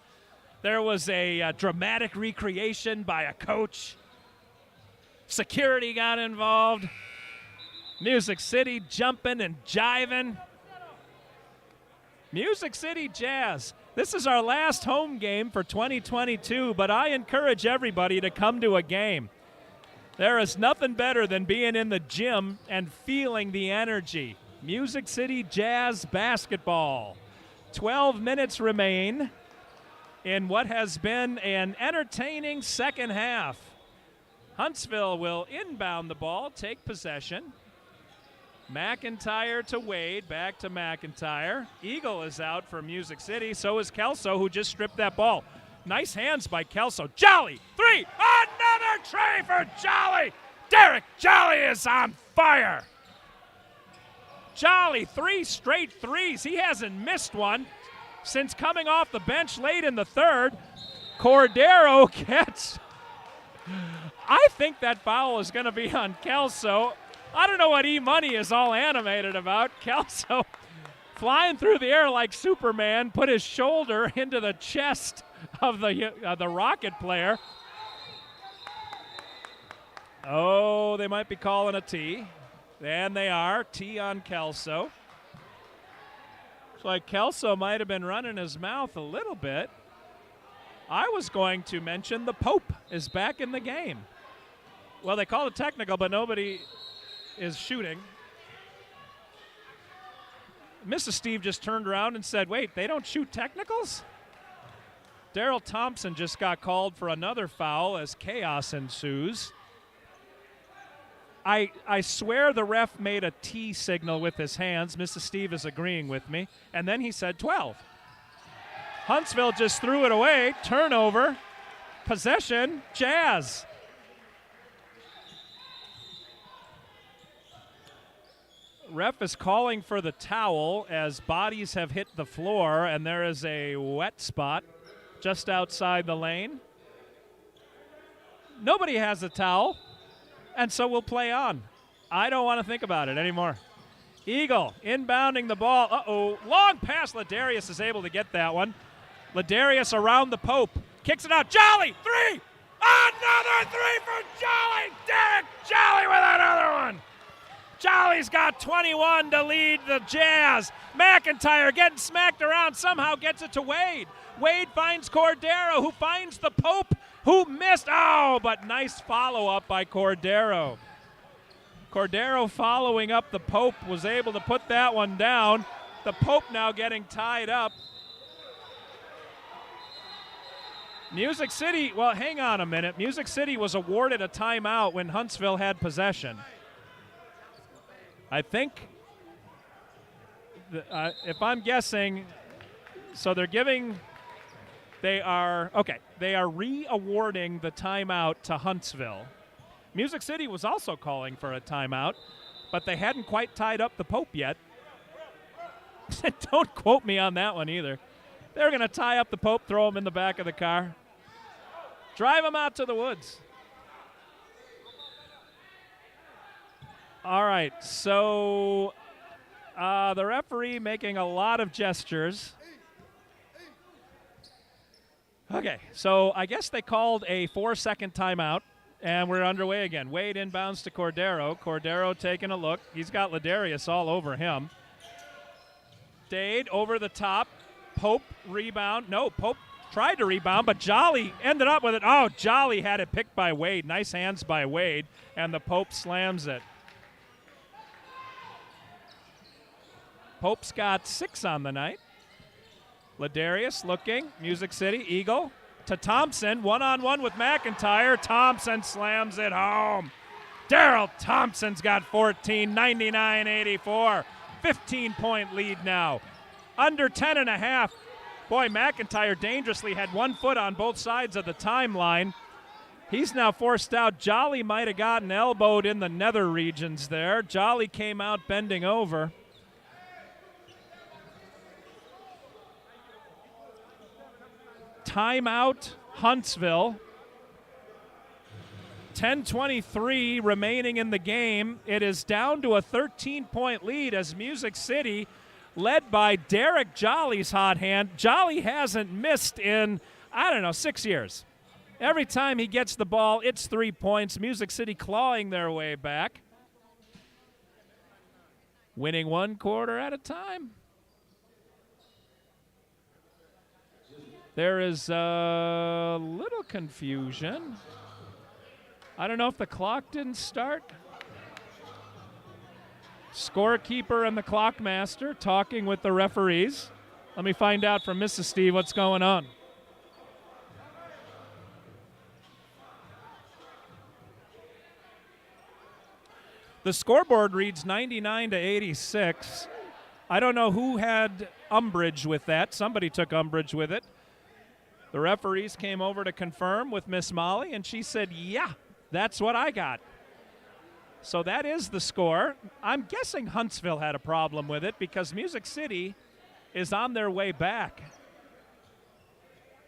Speaker 1: There was a dramatic recreation by a coach. Security got involved. Music City jumping and jiving. Music City Jazz. This is our last home game for 2022, but I encourage everybody to come to a game. There is nothing better than being in the gym and feeling the energy. Music City Jazz basketball. 12 minutes remain in what has been an entertaining second half. Huntsville will inbound the ball, take possession. McIntyre to Wade, back to McIntyre. Eagle is out for Music City. So is Kelso, who just stripped that ball. Nice hands by Kelso. Jolly, three. Another tray for Jolly. Derek Jolly is on fire. Jolly, 3 straight threes. He hasn't missed one since coming off the bench late in the third. Cordero gets... I think that foul is going to be on Kelso. I don't know what E-Money is all animated about. Kelso flying through the air like Superman, put his shoulder into the chest of the Rocket player. Oh, they might be calling a T. And they are. T on Kelso. Looks like Kelso might have been running his mouth a little bit. I was going to mention the Pope is back in the game. Well, they called it technical, but nobody is shooting. Mrs. Steve just turned around and said, wait, they don't shoot technicals? Daryl Thompson just got called for another foul as chaos ensues. I swear the ref made a T signal with his hands. Mrs. Steve is agreeing with me. And then he said 12. Huntsville just threw it away. Turnover. Possession. Jazz. Ref is calling for the towel as bodies have hit the floor, and there is a wet spot just outside the lane. Nobody has a towel, and so we'll play on. I don't want to think about it anymore. Eagle inbounding the ball. Uh-oh. Long pass. Ladarius is able to get that one. Ladarius around the Pope. Kicks it out. Jolly. 3. Another 3 for Jolly. Derek Jolly with another one. Jolly's got 21 to lead the Jazz. McIntyre getting smacked around. Somehow gets it to Wade. Wade finds Cordero, who finds the Pope, who missed. Oh, but nice follow-up by Cordero. Cordero following up the Pope was able to put that one down. The Pope now getting tied up. Music City, well, hang on a minute. Music City was awarded a timeout when Huntsville had possession. I think, if I'm guessing, so they are re-awarding the timeout to Huntsville. Music City was also calling for a timeout, but they hadn't quite tied up the Pope yet. Don't quote me on that one either. They're going to tie up the Pope, throw him in the back of the car, drive him out to the woods. All right, so the referee making a lot of gestures. Okay, so I guess they called a 4-second timeout, and we're underway again. Wade inbounds to Cordero. Cordero taking a look. He's got Ladarius all over him. Dade over the top. Pope rebound. No, Pope tried to rebound, but Jolly ended up with it. Oh, Jolly had it picked by Wade. Nice hands by Wade, and the Pope slams it. Pope's got 6 on the night. Ladarius looking. Music City, Eagle to Thompson. One-on-one with McIntyre. Thompson slams it home. Daryl Thompson's got 14, 99-84. 15-point lead now. Under 10.5. Boy, McIntyre dangerously had 1 foot on both sides of the timeline. He's now forced out. Jolly might have gotten elbowed in the nether regions there. Jolly came out bending over. Timeout, Huntsville. 10:23 remaining in the game. It is down to a 13-point lead as Music City, led by Derek Jolly's hot hand. Jolly hasn't missed in, 6 years. Every time he gets the ball, it's 3 points. Music City clawing their way back. Winning 1 quarter at a time. There is a little confusion. I don't know if the clock didn't start. Scorekeeper and the clock master talking with the referees. Let me find out from Mrs. Steve what's going on. The scoreboard reads 99-86. I don't know who had umbrage with that. Somebody took umbrage with it. The referees came over to confirm with Miss Molly, and she said, yeah, that's what I got. So that is the score. I'm guessing Huntsville had a problem with it because Music City is on their way back.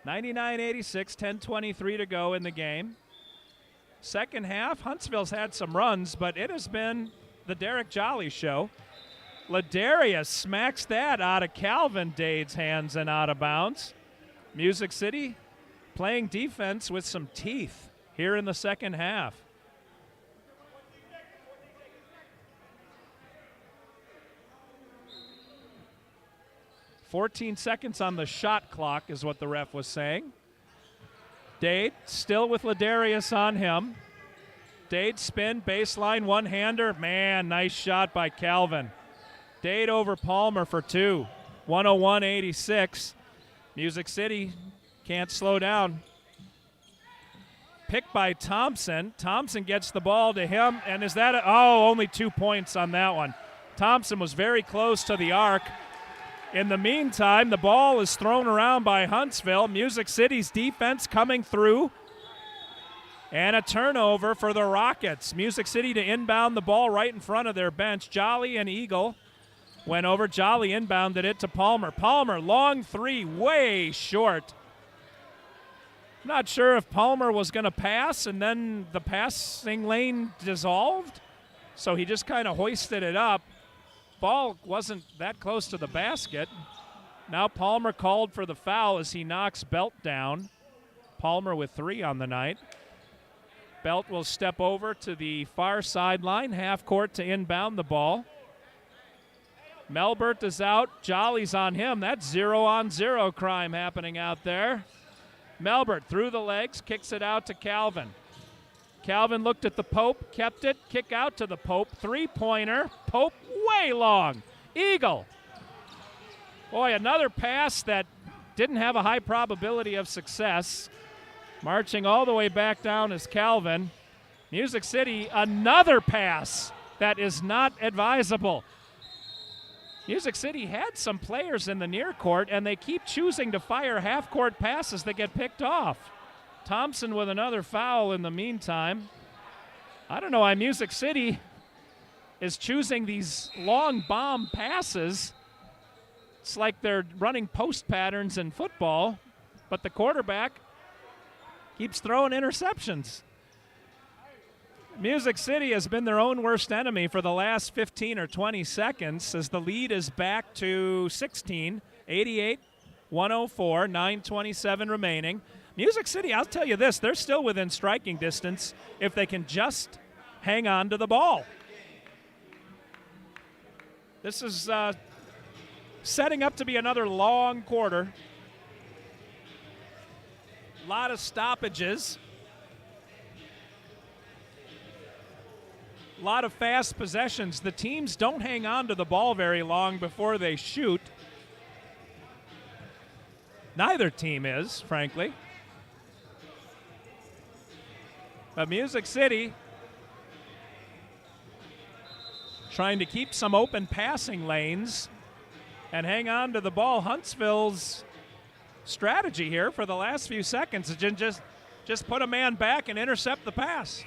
Speaker 1: 99-86, 10:23 to go in the game. Second half, Huntsville's had some runs, but it has been the Derek Jolly show. Ladarius smacks that out of Calvin Dade's hands and out of bounds. Music City playing defense with some teeth here in the second half. "14 seconds on the shot clock is what the ref was saying. Dade still with Ladarius on him. Dade spin, baseline, one-hander. Man, nice shot by Calvin. Dade over Palmer for 2. 101-86. Music City can't slow down. Picked by Thompson. Thompson gets the ball to him, and is that only 2 points on that one. Thompson was very close to the arc. In the meantime, the ball is thrown around by Huntsville. Music City's defense coming through. And a turnover for the Rockets. Music City to inbound the ball right in front of their bench. Jolly and Eagle went over. Jolly inbounded it to Palmer. Palmer, long 3, way short. Not sure if Palmer was going to pass and then the passing lane dissolved. So he just kind of hoisted it up. Ball wasn't that close to the basket. Now Palmer called for the foul as he knocks Belt down. Palmer with 3 on the night. Belt will step over to the far sideline, half court to inbound the ball. Melbert is out. Jolly's on him. That's 0-on-0 crime happening out there. Melbert through the legs, kicks it out to Calvin. Calvin looked at the Pope, kept it, kick out to the Pope. 3-pointer. Pope way long. Eagle. Boy, another pass that didn't have a high probability of success. Marching all the way back down is Calvin. Music City, another pass that is not advisable. Music City had some players in the near court, and they keep choosing to fire half-court passes that get picked off. Thompson with another foul in the meantime. I don't know why Music City is choosing these long bomb passes. It's like they're running post patterns in football, but the quarterback keeps throwing interceptions. Music City has been their own worst enemy for the last 15 or 20 seconds as the lead is back to 16, 88-104, 9:27 remaining. Music City, I'll tell you this, they're still within striking distance if they can just hang on to the ball. This is setting up to be another long quarter. A lot of stoppages. A lot of fast possessions. The teams don't hang on to the ball very long before they shoot. Neither team is, frankly. But Music City trying to keep some open passing lanes and hang on to the ball. Huntsville's strategy here for the last few seconds is just put a man back and intercept the pass.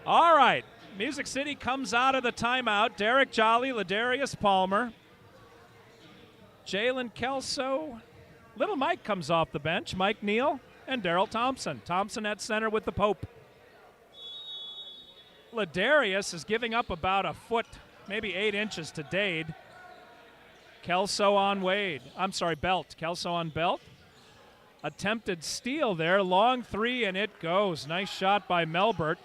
Speaker 1: All right. Music City comes out of the timeout. Derek Jolly, Ladarius Palmer, Jalen Kelso. Little Mike comes off the bench. Mike Neal and Darrell Thompson. Thompson at center with the Pope. Ladarius is giving up about a foot, maybe 8 inches to Dade. Kelso on Belt. Kelso on Belt. Attempted steal there. Long 3, and it goes. Nice shot by Melbert.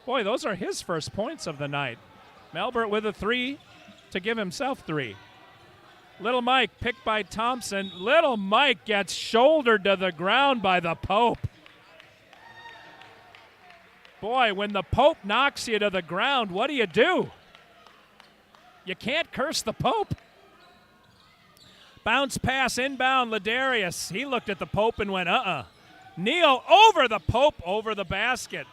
Speaker 1: Boy, those are his first points of the night. Melbert with a 3 to give himself 3. Little Mike picked by Thompson. Little Mike gets shouldered to the ground by the Pope. Boy, when the Pope knocks you to the ground, what do? You can't curse the Pope. Bounce pass inbound, Ladarius. He looked at the Pope and went, Neal over the Pope, over the basket.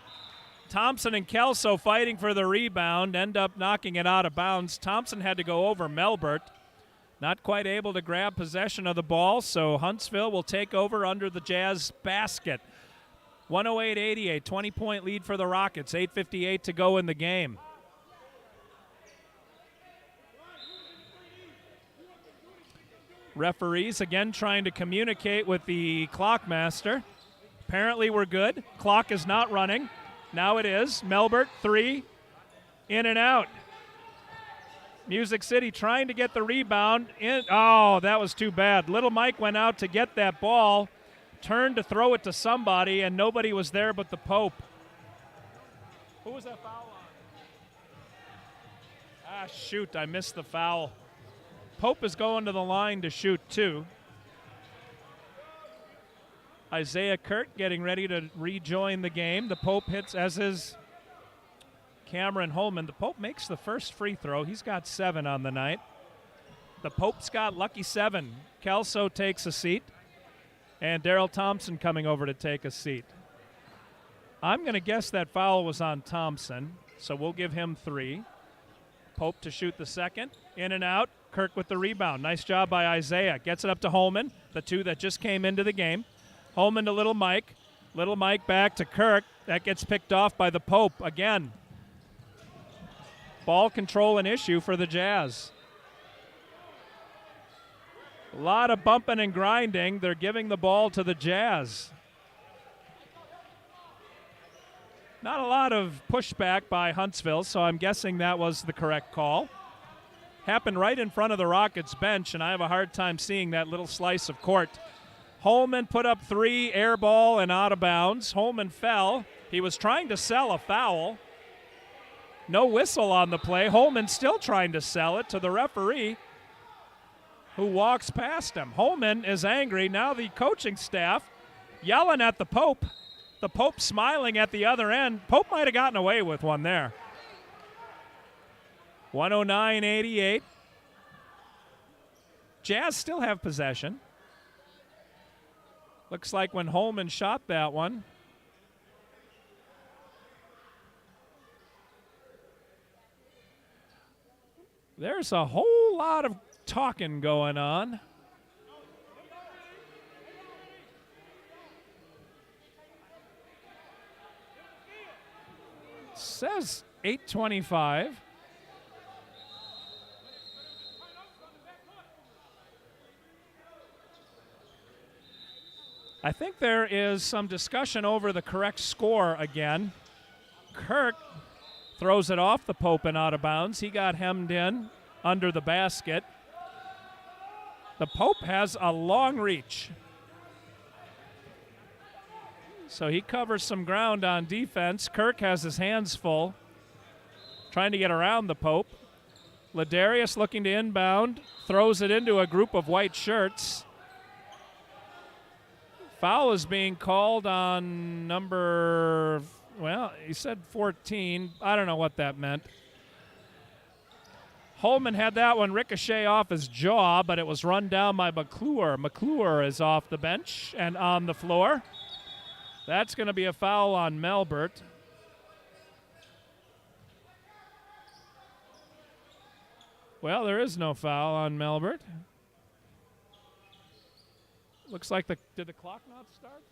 Speaker 1: Thompson and Kelso fighting for the rebound, end up knocking it out of bounds. Thompson had to go over Melbert. Not quite able to grab possession of the ball, so Huntsville will take over under the Jazz basket. 108-88, 20-point lead for the Rockets, 8:58 to go in the game. Referees again trying to communicate with the clock master. Apparently we're good. Clock is not running. Now it is. Melbert, 3, in and out. Music City trying to get the rebound. Oh, that was too bad. Little Mike went out to get that ball, turned to throw it to somebody, and nobody was there but the Pope. Who was that foul on? Shoot, I missed the foul. Pope is going to the line to shoot 2. Isaiah Kurt getting ready to rejoin the game. The Pope hits, as is Cameron Holman. The Pope makes the first free throw. He's got 7 on the night. The Pope's got lucky 7. Kelso takes a seat, and Darrell Thompson coming over to take a seat. I'm going to guess that foul was on Thompson, so we'll give him 3. Pope to shoot the second. In and out. Kirk with the rebound. Nice job by Isaiah. Gets it up to Holman, the 2 that just came into the game. Holman to Little Mike. Little Mike back to Kirk. That gets picked off by the Pope again. Ball control an issue for the Jazz. A lot of bumping and grinding. They're giving the ball to the Jazz. Not a lot of pushback by Huntsville, so I'm guessing that was the correct call. happened right in front of the Rockets bench, and I have a hard time seeing that little slice of court. Holman put up 3, air ball and out of bounds. Holman fell. He was trying to sell a foul. No whistle on the play. Holman still trying to sell it to the referee, who walks past him. Holman is angry. Now the coaching staff yelling at the Pope. The Pope smiling at the other end. Pope might have gotten away with one there. 109-88. Jazz still have possession. Looks like when Holman shot that one, there's a whole lot of talking going on. Says 8:25. I think there is some discussion over the correct score again. Kirk throws it off the Pope and out of bounds. He got hemmed in under the basket. The Pope has a long reach, so he covers some ground on defense. Kirk has his hands full, trying to get around the Pope. Ladarius looking to inbound, throws it into a group of white shirts. Foul is being called on number, well, he said 14. I don't know what that meant. Holman had that one ricochet off his jaw, but it was run down by McClure. McClure is off the bench and on the floor. That's going to be a foul on Melbert. Well, there is no foul on Melbert. Looks like did the clock not start?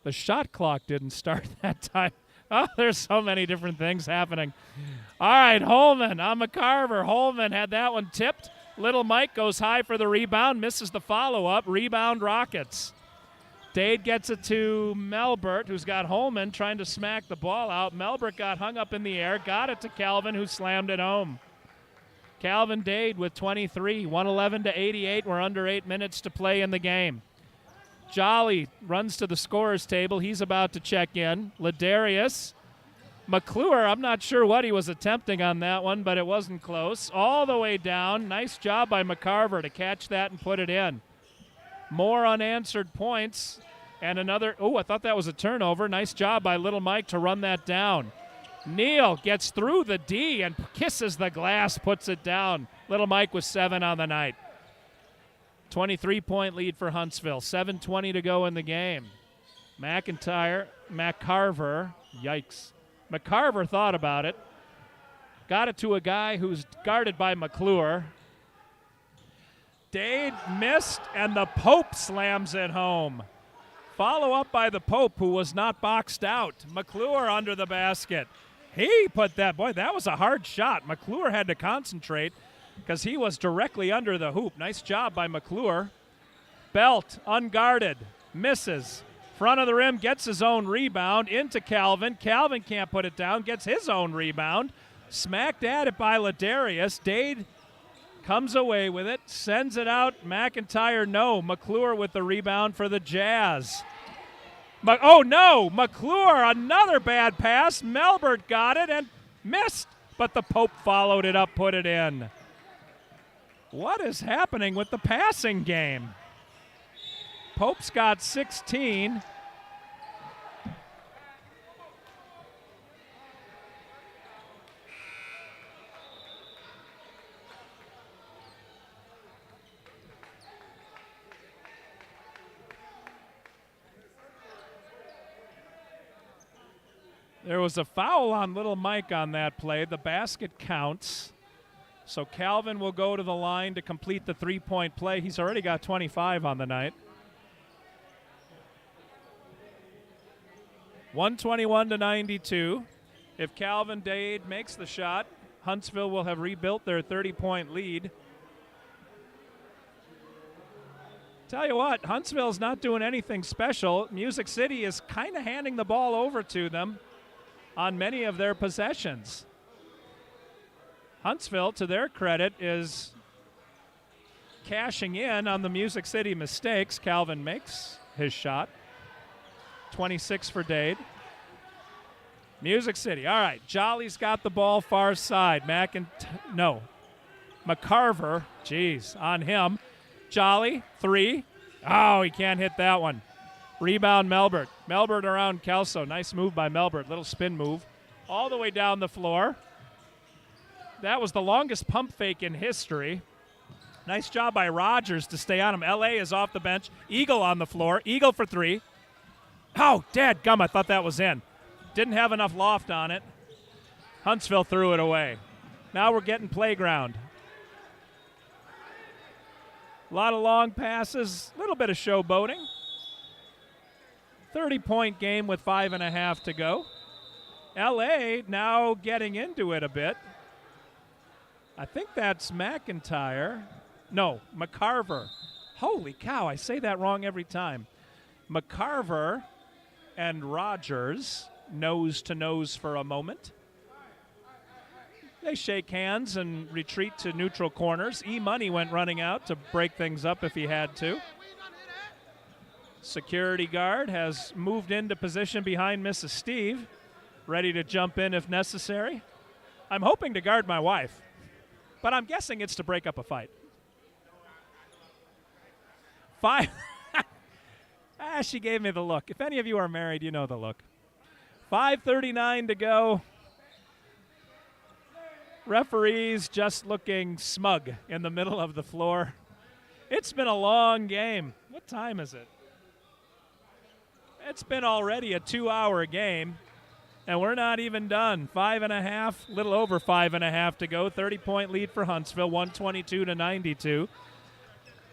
Speaker 1: The shot clock didn't start that time. Oh, there's so many different things happening. All right, Holman on McCarver. Holman had that one tipped. Little Mike goes high for the rebound, misses the follow-up. Rebound Rockets. Dade gets it to Melbert, who's got Holman trying to smack the ball out. Melbert got hung up in the air, got it to Calvin, who slammed it home. Calvin Dade with 23, 111-88. We're under 8 minutes to play in the game. Jolly runs to the scorer's table. He's about to check in. Ladarius. McClure, I'm not sure what he was attempting on that one, but it wasn't close. All the way down. Nice job by McCarver to catch that and put it in. More unanswered points. And another, I thought that was a turnover. Nice job by Little Mike to run that down. Neal gets through the D and kisses the glass, puts it down. Little Mike with 7 on the night. 23-point lead for Huntsville. 7:20 to go in the game. McCarver, yikes. McCarver thought about it. Got it to a guy who's guarded by McClure. Dade missed, and the Pope slams it home. Follow up by the Pope, who was not boxed out. McClure under the basket. He put that, boy, that was a hard shot. McClure had to concentrate because he was directly under the hoop. Nice job by McClure. Belt, unguarded, misses. Front of the rim, gets his own rebound into Calvin. Calvin can't put it down, gets his own rebound. Smacked at it by Ladarius. Dade comes away with it, sends it out. McIntyre, no. McClure with the rebound for the Jazz. Oh, no, McClure, another bad pass. Melbert got it and missed, but the Pope followed it up, put it in. What is happening with the passing game? Pope's got 16. There was a foul on Little Mike on that play. The basket counts. So Calvin will go to the line to complete the three-point play. He's already got 25 on the night. 121-92. If Calvin Dade makes the shot, Huntsville will have rebuilt their 30-point lead. Tell you what, Huntsville's not doing anything special. Music City is kind of handing the ball over to them on many of their possessions. Huntsville, to their credit, is cashing in on the Music City mistakes. Calvin makes his shot. 26 for Dade. Music City. All right, Jolly's got the ball far side. McCarver, on him. Jolly, 3. Oh, he can't hit that one. Rebound, Melbert. Melbert around Kelso. Nice move by Melbert. Little spin move. All the way down the floor. That was the longest pump fake in history. Nice job by Rogers to stay on him. L.A. is off the bench. Eagle on the floor. Eagle for 3. Oh, dadgum, I thought that was in. Didn't have enough loft on it. Huntsville threw it away. Now we're getting playground. A lot of long passes, a little bit of showboating. 30-point game with 5.5 to go. L.A. now getting into it a bit. I think that's McIntyre. No, McCarver. Holy cow, I say that wrong every time. McCarver and Rogers nose to nose for a moment. They shake hands and retreat to neutral corners. E-Money went running out to break things up if he had to. Security guard has moved into position behind Mrs. Steve, ready to jump in if necessary. I'm hoping to guard my wife, but I'm guessing it's to break up a fight. 5. She gave me the look. If any of you are married, you know the look. 5:39 to go. Referees just looking smug in the middle of the floor. It's been a long game. What time is it? It's been already a 2-hour game, and we're not even done. 5.5, little over 5.5 to go. 30-point lead for Huntsville, 122-92.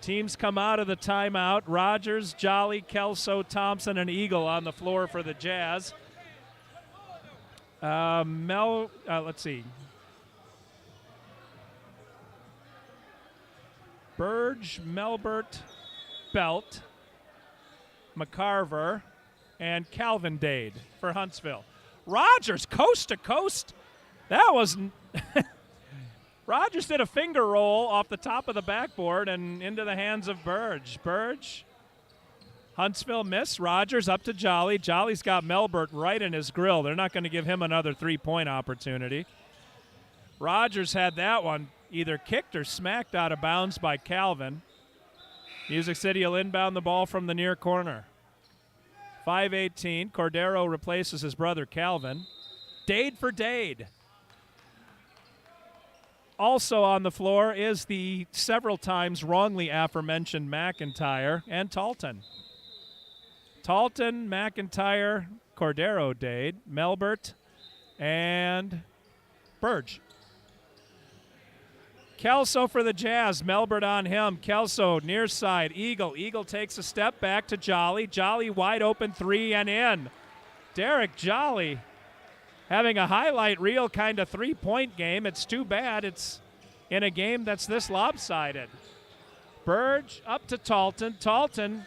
Speaker 1: Teams come out of the timeout. Rogers, Jolly, Kelso, Thompson, and Eagle on the floor for the Jazz. Let's see. Burge, Melbert, Belt, McCarver, and Calvin Dade for Huntsville. Rogers, coast to coast. That was Rogers did a finger roll off the top of the backboard and into the hands of Burge. Burge, Huntsville miss. Rogers up to Jolly. Jolly's got Melbert right in his grill. They're not going to give him another three-point opportunity. Rogers had that one either kicked or smacked out of bounds by Calvin. Music City will inbound the ball from the near corner. 5:18. Cordero replaces his brother Calvin. Dade for Dade. Also on the floor is the several times wrongly aforementioned McIntyre and Talton. Talton, McIntyre, Cordero, Dade, Melbert, and Burge. Kelso for the Jazz. Melbert on him. Kelso near side. Eagle. Eagle takes a step back to Jolly. Jolly wide open 3 and in. Derek Jolly having a highlight reel kind of three-point game. It's too bad it's in a game that's this lopsided. Burge up to Talton. Talton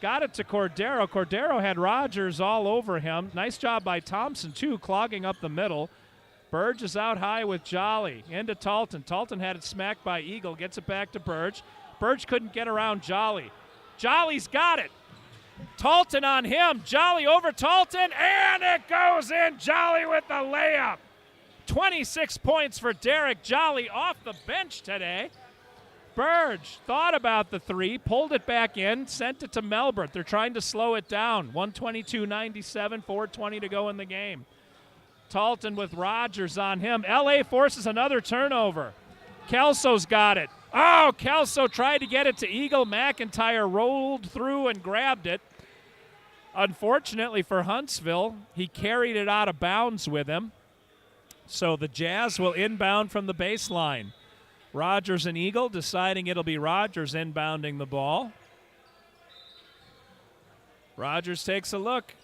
Speaker 1: got it to Cordero. Cordero had Rogers all over him. Nice job by Thompson, too, clogging up the middle. Burge is out high with Jolly. Into Talton. Talton had it smacked by Eagle. Gets it back to Burge. Burge couldn't get around Jolly. Jolly's got it. Talton on him. Jolly over Talton, and it goes in. Jolly with the layup. 26 points for Derek Jolly off the bench today. Burge thought about the three, pulled it back in, sent it to Melbert. They're trying to slow it down. 122-97, 4:20 to go in the game. Talton with Rogers on him. L.A. forces another turnover. Kelso's got it. Oh, Kelso tried to get it to Eagle. McIntyre rolled through and grabbed it. Unfortunately for Huntsville, he carried it out of bounds with him. So the Jazz will inbound from the baseline. Rogers and Eagle deciding it'll be Rogers inbounding the ball. Rogers takes a look.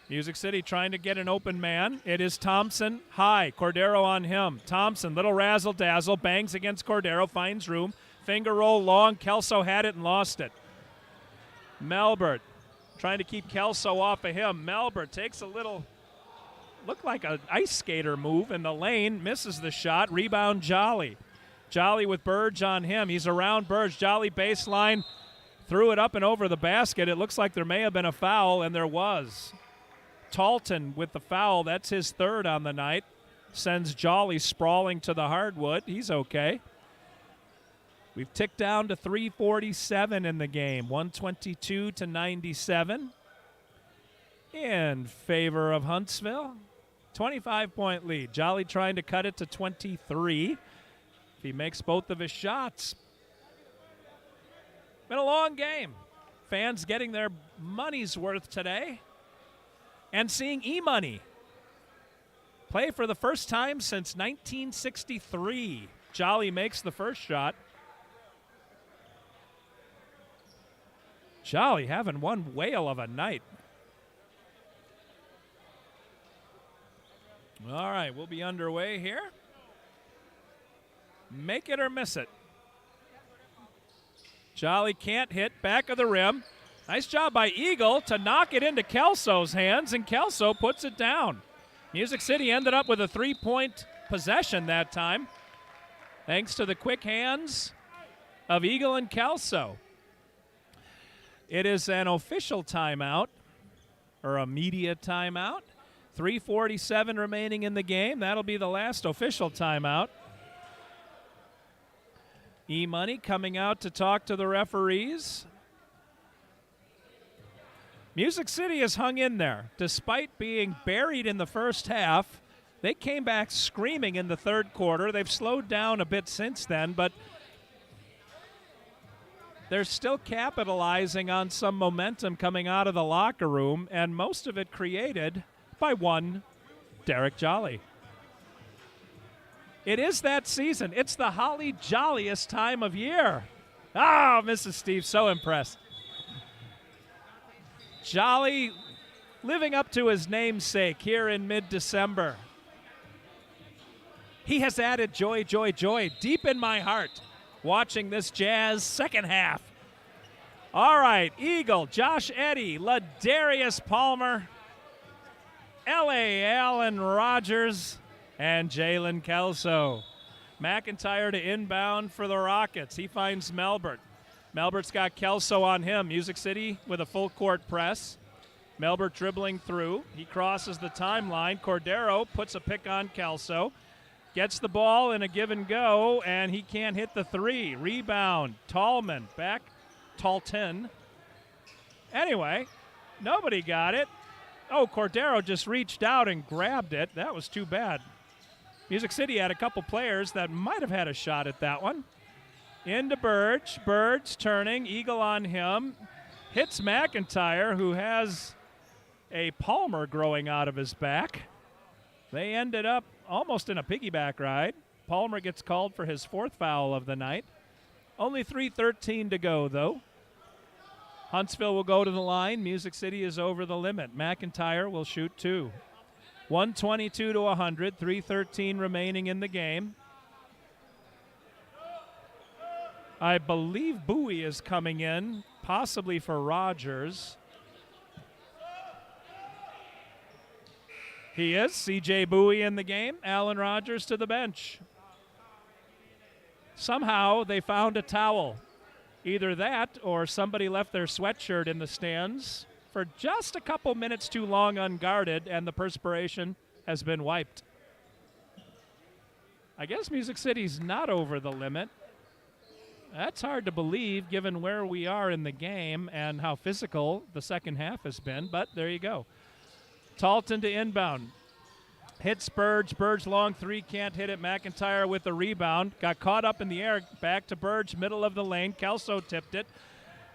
Speaker 1: Music City trying to get an open man. It is Thompson high. Cordero on him. Thompson, little razzle-dazzle, bangs against Cordero, finds room. Finger roll long. Kelso had it and lost it. Melbert trying to keep Kelso off of him. Melbert takes a little looked like an ice skater move in the lane. Misses the shot. Rebound, Jolly. Jolly with Burge on him. He's around Burge. Jolly baseline. Threw it up and over the basket. It looks like there may have been a foul, and there was. Talton with the foul. That's his third on the night. Sends Jolly sprawling to the hardwood. He's okay. We've ticked down to 3:47 in the game. 122-97 in favor of Huntsville. 25-point lead. Jolly trying to cut it to 23 if he makes both of his shots. Been a long game. Fans getting their money's worth today and seeing E-Money play for the first time since 1963. Jolly makes the first shot. Jolly having one whale of a night. All right, we'll be underway here. Make it or miss it. Jolly can't hit, back of the rim. Nice job by Eagle to knock it into Kelso's hands, and Kelso puts it down. Music City ended up with a 3-point possession that time, thanks to the quick hands of Eagle and Kelso. It is an official timeout, or a media timeout. 3:47 remaining in the game. That'll be the last official timeout. E-Money coming out to talk to the referees. Music City has hung in there. Despite being buried in the first half, they came back screaming in the third quarter. They've slowed down a bit since then, but they're still capitalizing on some momentum coming out of the locker room, and most of it created by one Derek Jolly. It is that season. It's the holly jolliest time of year. Ah, Mrs. Steve, so impressed. Jolly living up to his namesake here in mid-December. He has added joy, joy, joy deep in my heart watching this Jazz second half. All right, Eagle, Josh Eddy, Ladarius Palmer, L.A. Allen Rogers, and Jalen Kelso. McIntyre to inbound for the Rockets. He finds Melbert. Melbert's got Kelso on him. Music City with a full court press. Melbert dribbling through. He crosses the timeline. Cordero puts a pick on Kelso. Gets the ball in a give and go, and he can't hit the three. Rebound. Talton. Anyway, nobody got it. Oh, Cordero just reached out and grabbed it. That was too bad. Music City had a couple players that might have had a shot at that one. Into Burge. Burge turning. Eagle on him. Hits McIntyre, who has a Palmer growing out of his back. They ended up almost in a piggyback ride. Palmer gets called for his fourth foul of the night. Only 3:13 to go, though. Huntsville will go to the line. Music City is over the limit. McIntyre will shoot two. 122-100. 3:13 remaining in the game. I believe Bowie is coming in, possibly for Rogers. He is. C.J. Bowie in the game. Allen Rogers to the bench. Somehow they found a towel. Either that or somebody left their sweatshirt in the stands for just a couple minutes too long unguarded, and the perspiration has been wiped. I guess Music City's not over the limit. That's hard to believe given where we are in the game and how physical the second half has been, but there you go. Talton to inbound. Hits Burge. Burge long three, can't hit it. McIntyre with the rebound. Got caught up in the air. Back to Burge, middle of the lane. Kelso tipped it.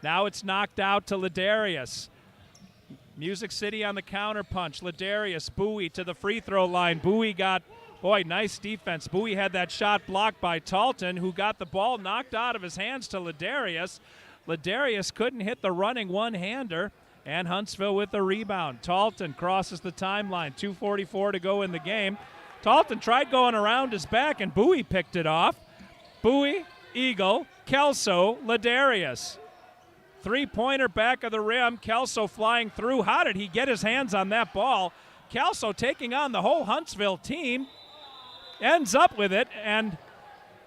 Speaker 1: Now it's knocked out to Ladarius. Music City on the counter punch. Ladarius, Bowie to the free throw line. Bowie got, boy, nice defense. Bowie had that shot blocked by Talton, who got the ball knocked out of his hands to Ladarius. Ladarius couldn't hit the running one-hander. And Huntsville with the rebound. Talton crosses the timeline. 2:44 to go in the game. Talton tried going around his back, and Bowie picked it off. Bowie, Eagle, Kelso, Ladarius. Three-pointer back of the rim. Kelso flying through. How did he get his hands on that ball? Kelso taking on the whole Huntsville team. Ends up with it, and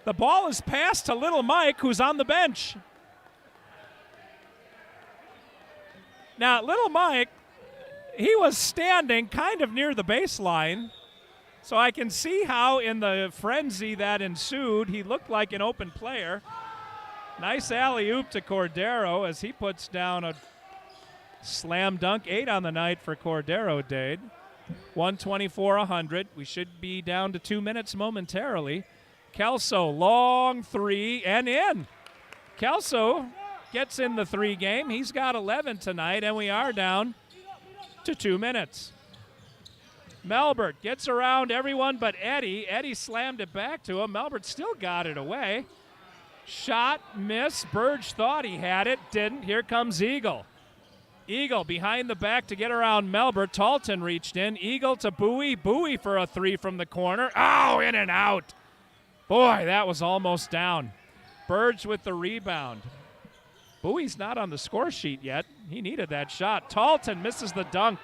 Speaker 1: the ball is passed to Little Mike, who's on the bench. Now, Little Mike, he was standing kind of near the baseline, so I can see how in the frenzy that ensued, he looked like an open player. Nice alley-oop to Cordero as he puts down a slam dunk, 8 on the night for Cordero, Dade. 124-100. We should be down to 2 minutes momentarily. Kelso, long three, and in. Kelso gets in the 3 game. He's got 11 tonight, and we are down to 2 minutes. Melbert gets around everyone but Eddie. Eddie slammed it back to him. Melbert still got it away. Shot, miss. Burge thought he had it, didn't. Here comes Eagle. Eagle behind the back to get around Melbert. Talton reached in. Eagle to Bowie. Bowie for a 3 from the corner. Oh, in and out. Boy, that was almost down. Burge with the rebound. Bowie's not on the score sheet yet. He needed that shot. Talton misses the dunk.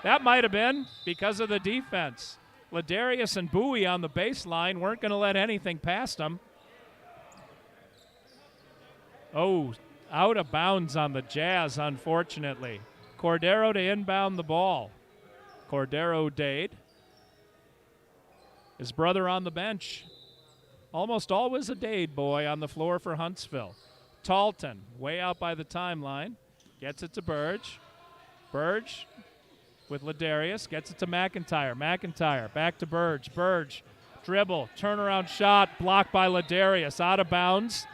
Speaker 1: That might have been because of the defense. Ladarius and Bowie on the baseline weren't going to let anything past them. Oh, out of bounds on the Jazz, unfortunately. Cordero to inbound the ball. Cordero Dade. His brother on the bench. Almost always a Dade boy on the floor for Huntsville. Talton, way out by the timeline. Gets it to Burge. Burge with Ladarius. Gets it to McIntyre. McIntyre back to Burge. Burge, dribble, turnaround shot, blocked by Ladarius. Out of bounds.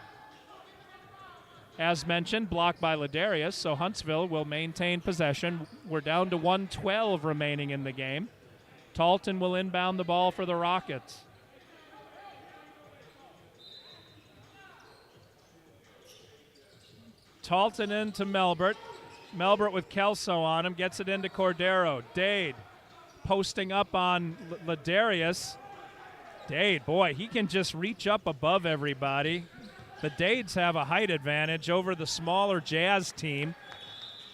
Speaker 1: As mentioned, blocked by Ladarius, so Huntsville will maintain possession. We're down to 1:12 remaining in the game. Talton will inbound the ball for the Rockets. Talton into Melbert. Melbert with Kelso on him, gets it into Cordero. Dade posting up on Ladarius. Dade, boy, he can just reach up above everybody. The Dades have a height advantage over the smaller Jazz team.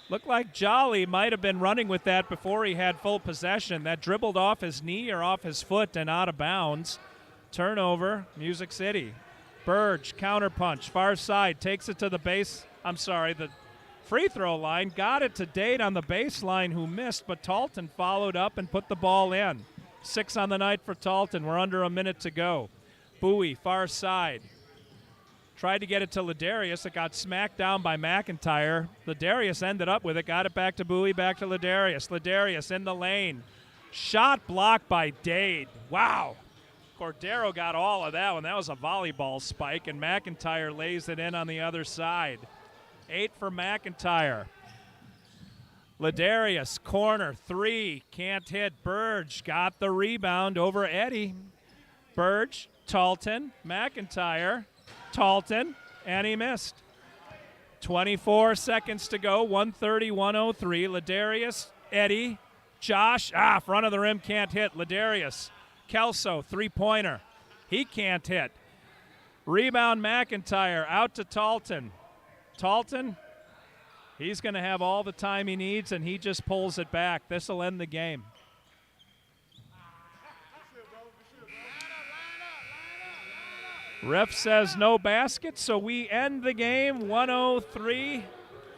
Speaker 1: Looked like Jolly might have been running with that before he had full possession. That dribbled off his knee or off his foot and out of bounds. Turnover, Music City. Burge, counterpunch, far side, takes it to the the free throw line. Got it to Dade on the baseline who missed, but Talton followed up and put the ball in. 6 on the night for Talton. We're under a minute to go. Bowie, far side. Tried to get it to Ladarius. It got smacked down by McIntyre. Ladarius ended up with it. Got it back to Bowie, back to Ladarius. Ladarius in the lane. Shot blocked by Dade. Wow. Cordero got all of that one. That was a volleyball spike, and McIntyre lays it in on the other side. 8 for McIntyre. Ladarius, corner, 3. Can't hit. Burge got the rebound over Eddie. Burge, Talton, McIntyre. Talton, and he missed. 24 seconds to go, 130-103. Ladarius, Eddie, Josh, front of the rim, can't hit. Ladarius, Kelso, three-pointer. He can't hit. Rebound McIntyre, out to Talton. Talton, he's going to have all the time he needs, and he just pulls it back. This will end the game. Ref says no basket, so we end the game 103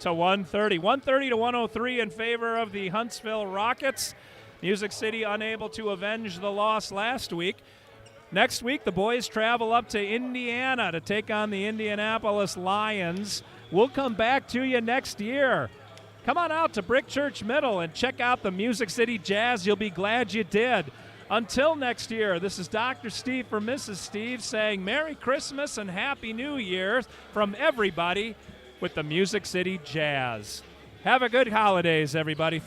Speaker 1: to 130. 130 to 103 in favor of the Huntsville Rockets. Music City unable to avenge the loss last week. Next week, the boys travel up to Indiana to take on the Indianapolis Lions. We'll come back to you next year. Come on out to Brick Church Middle and check out the Music City Jazz. You'll be glad you did. Until next year, this is Dr. Steve for Mrs. Steve saying Merry Christmas and Happy New Year from everybody with the Music City Jazz. Have a good holidays, everybody.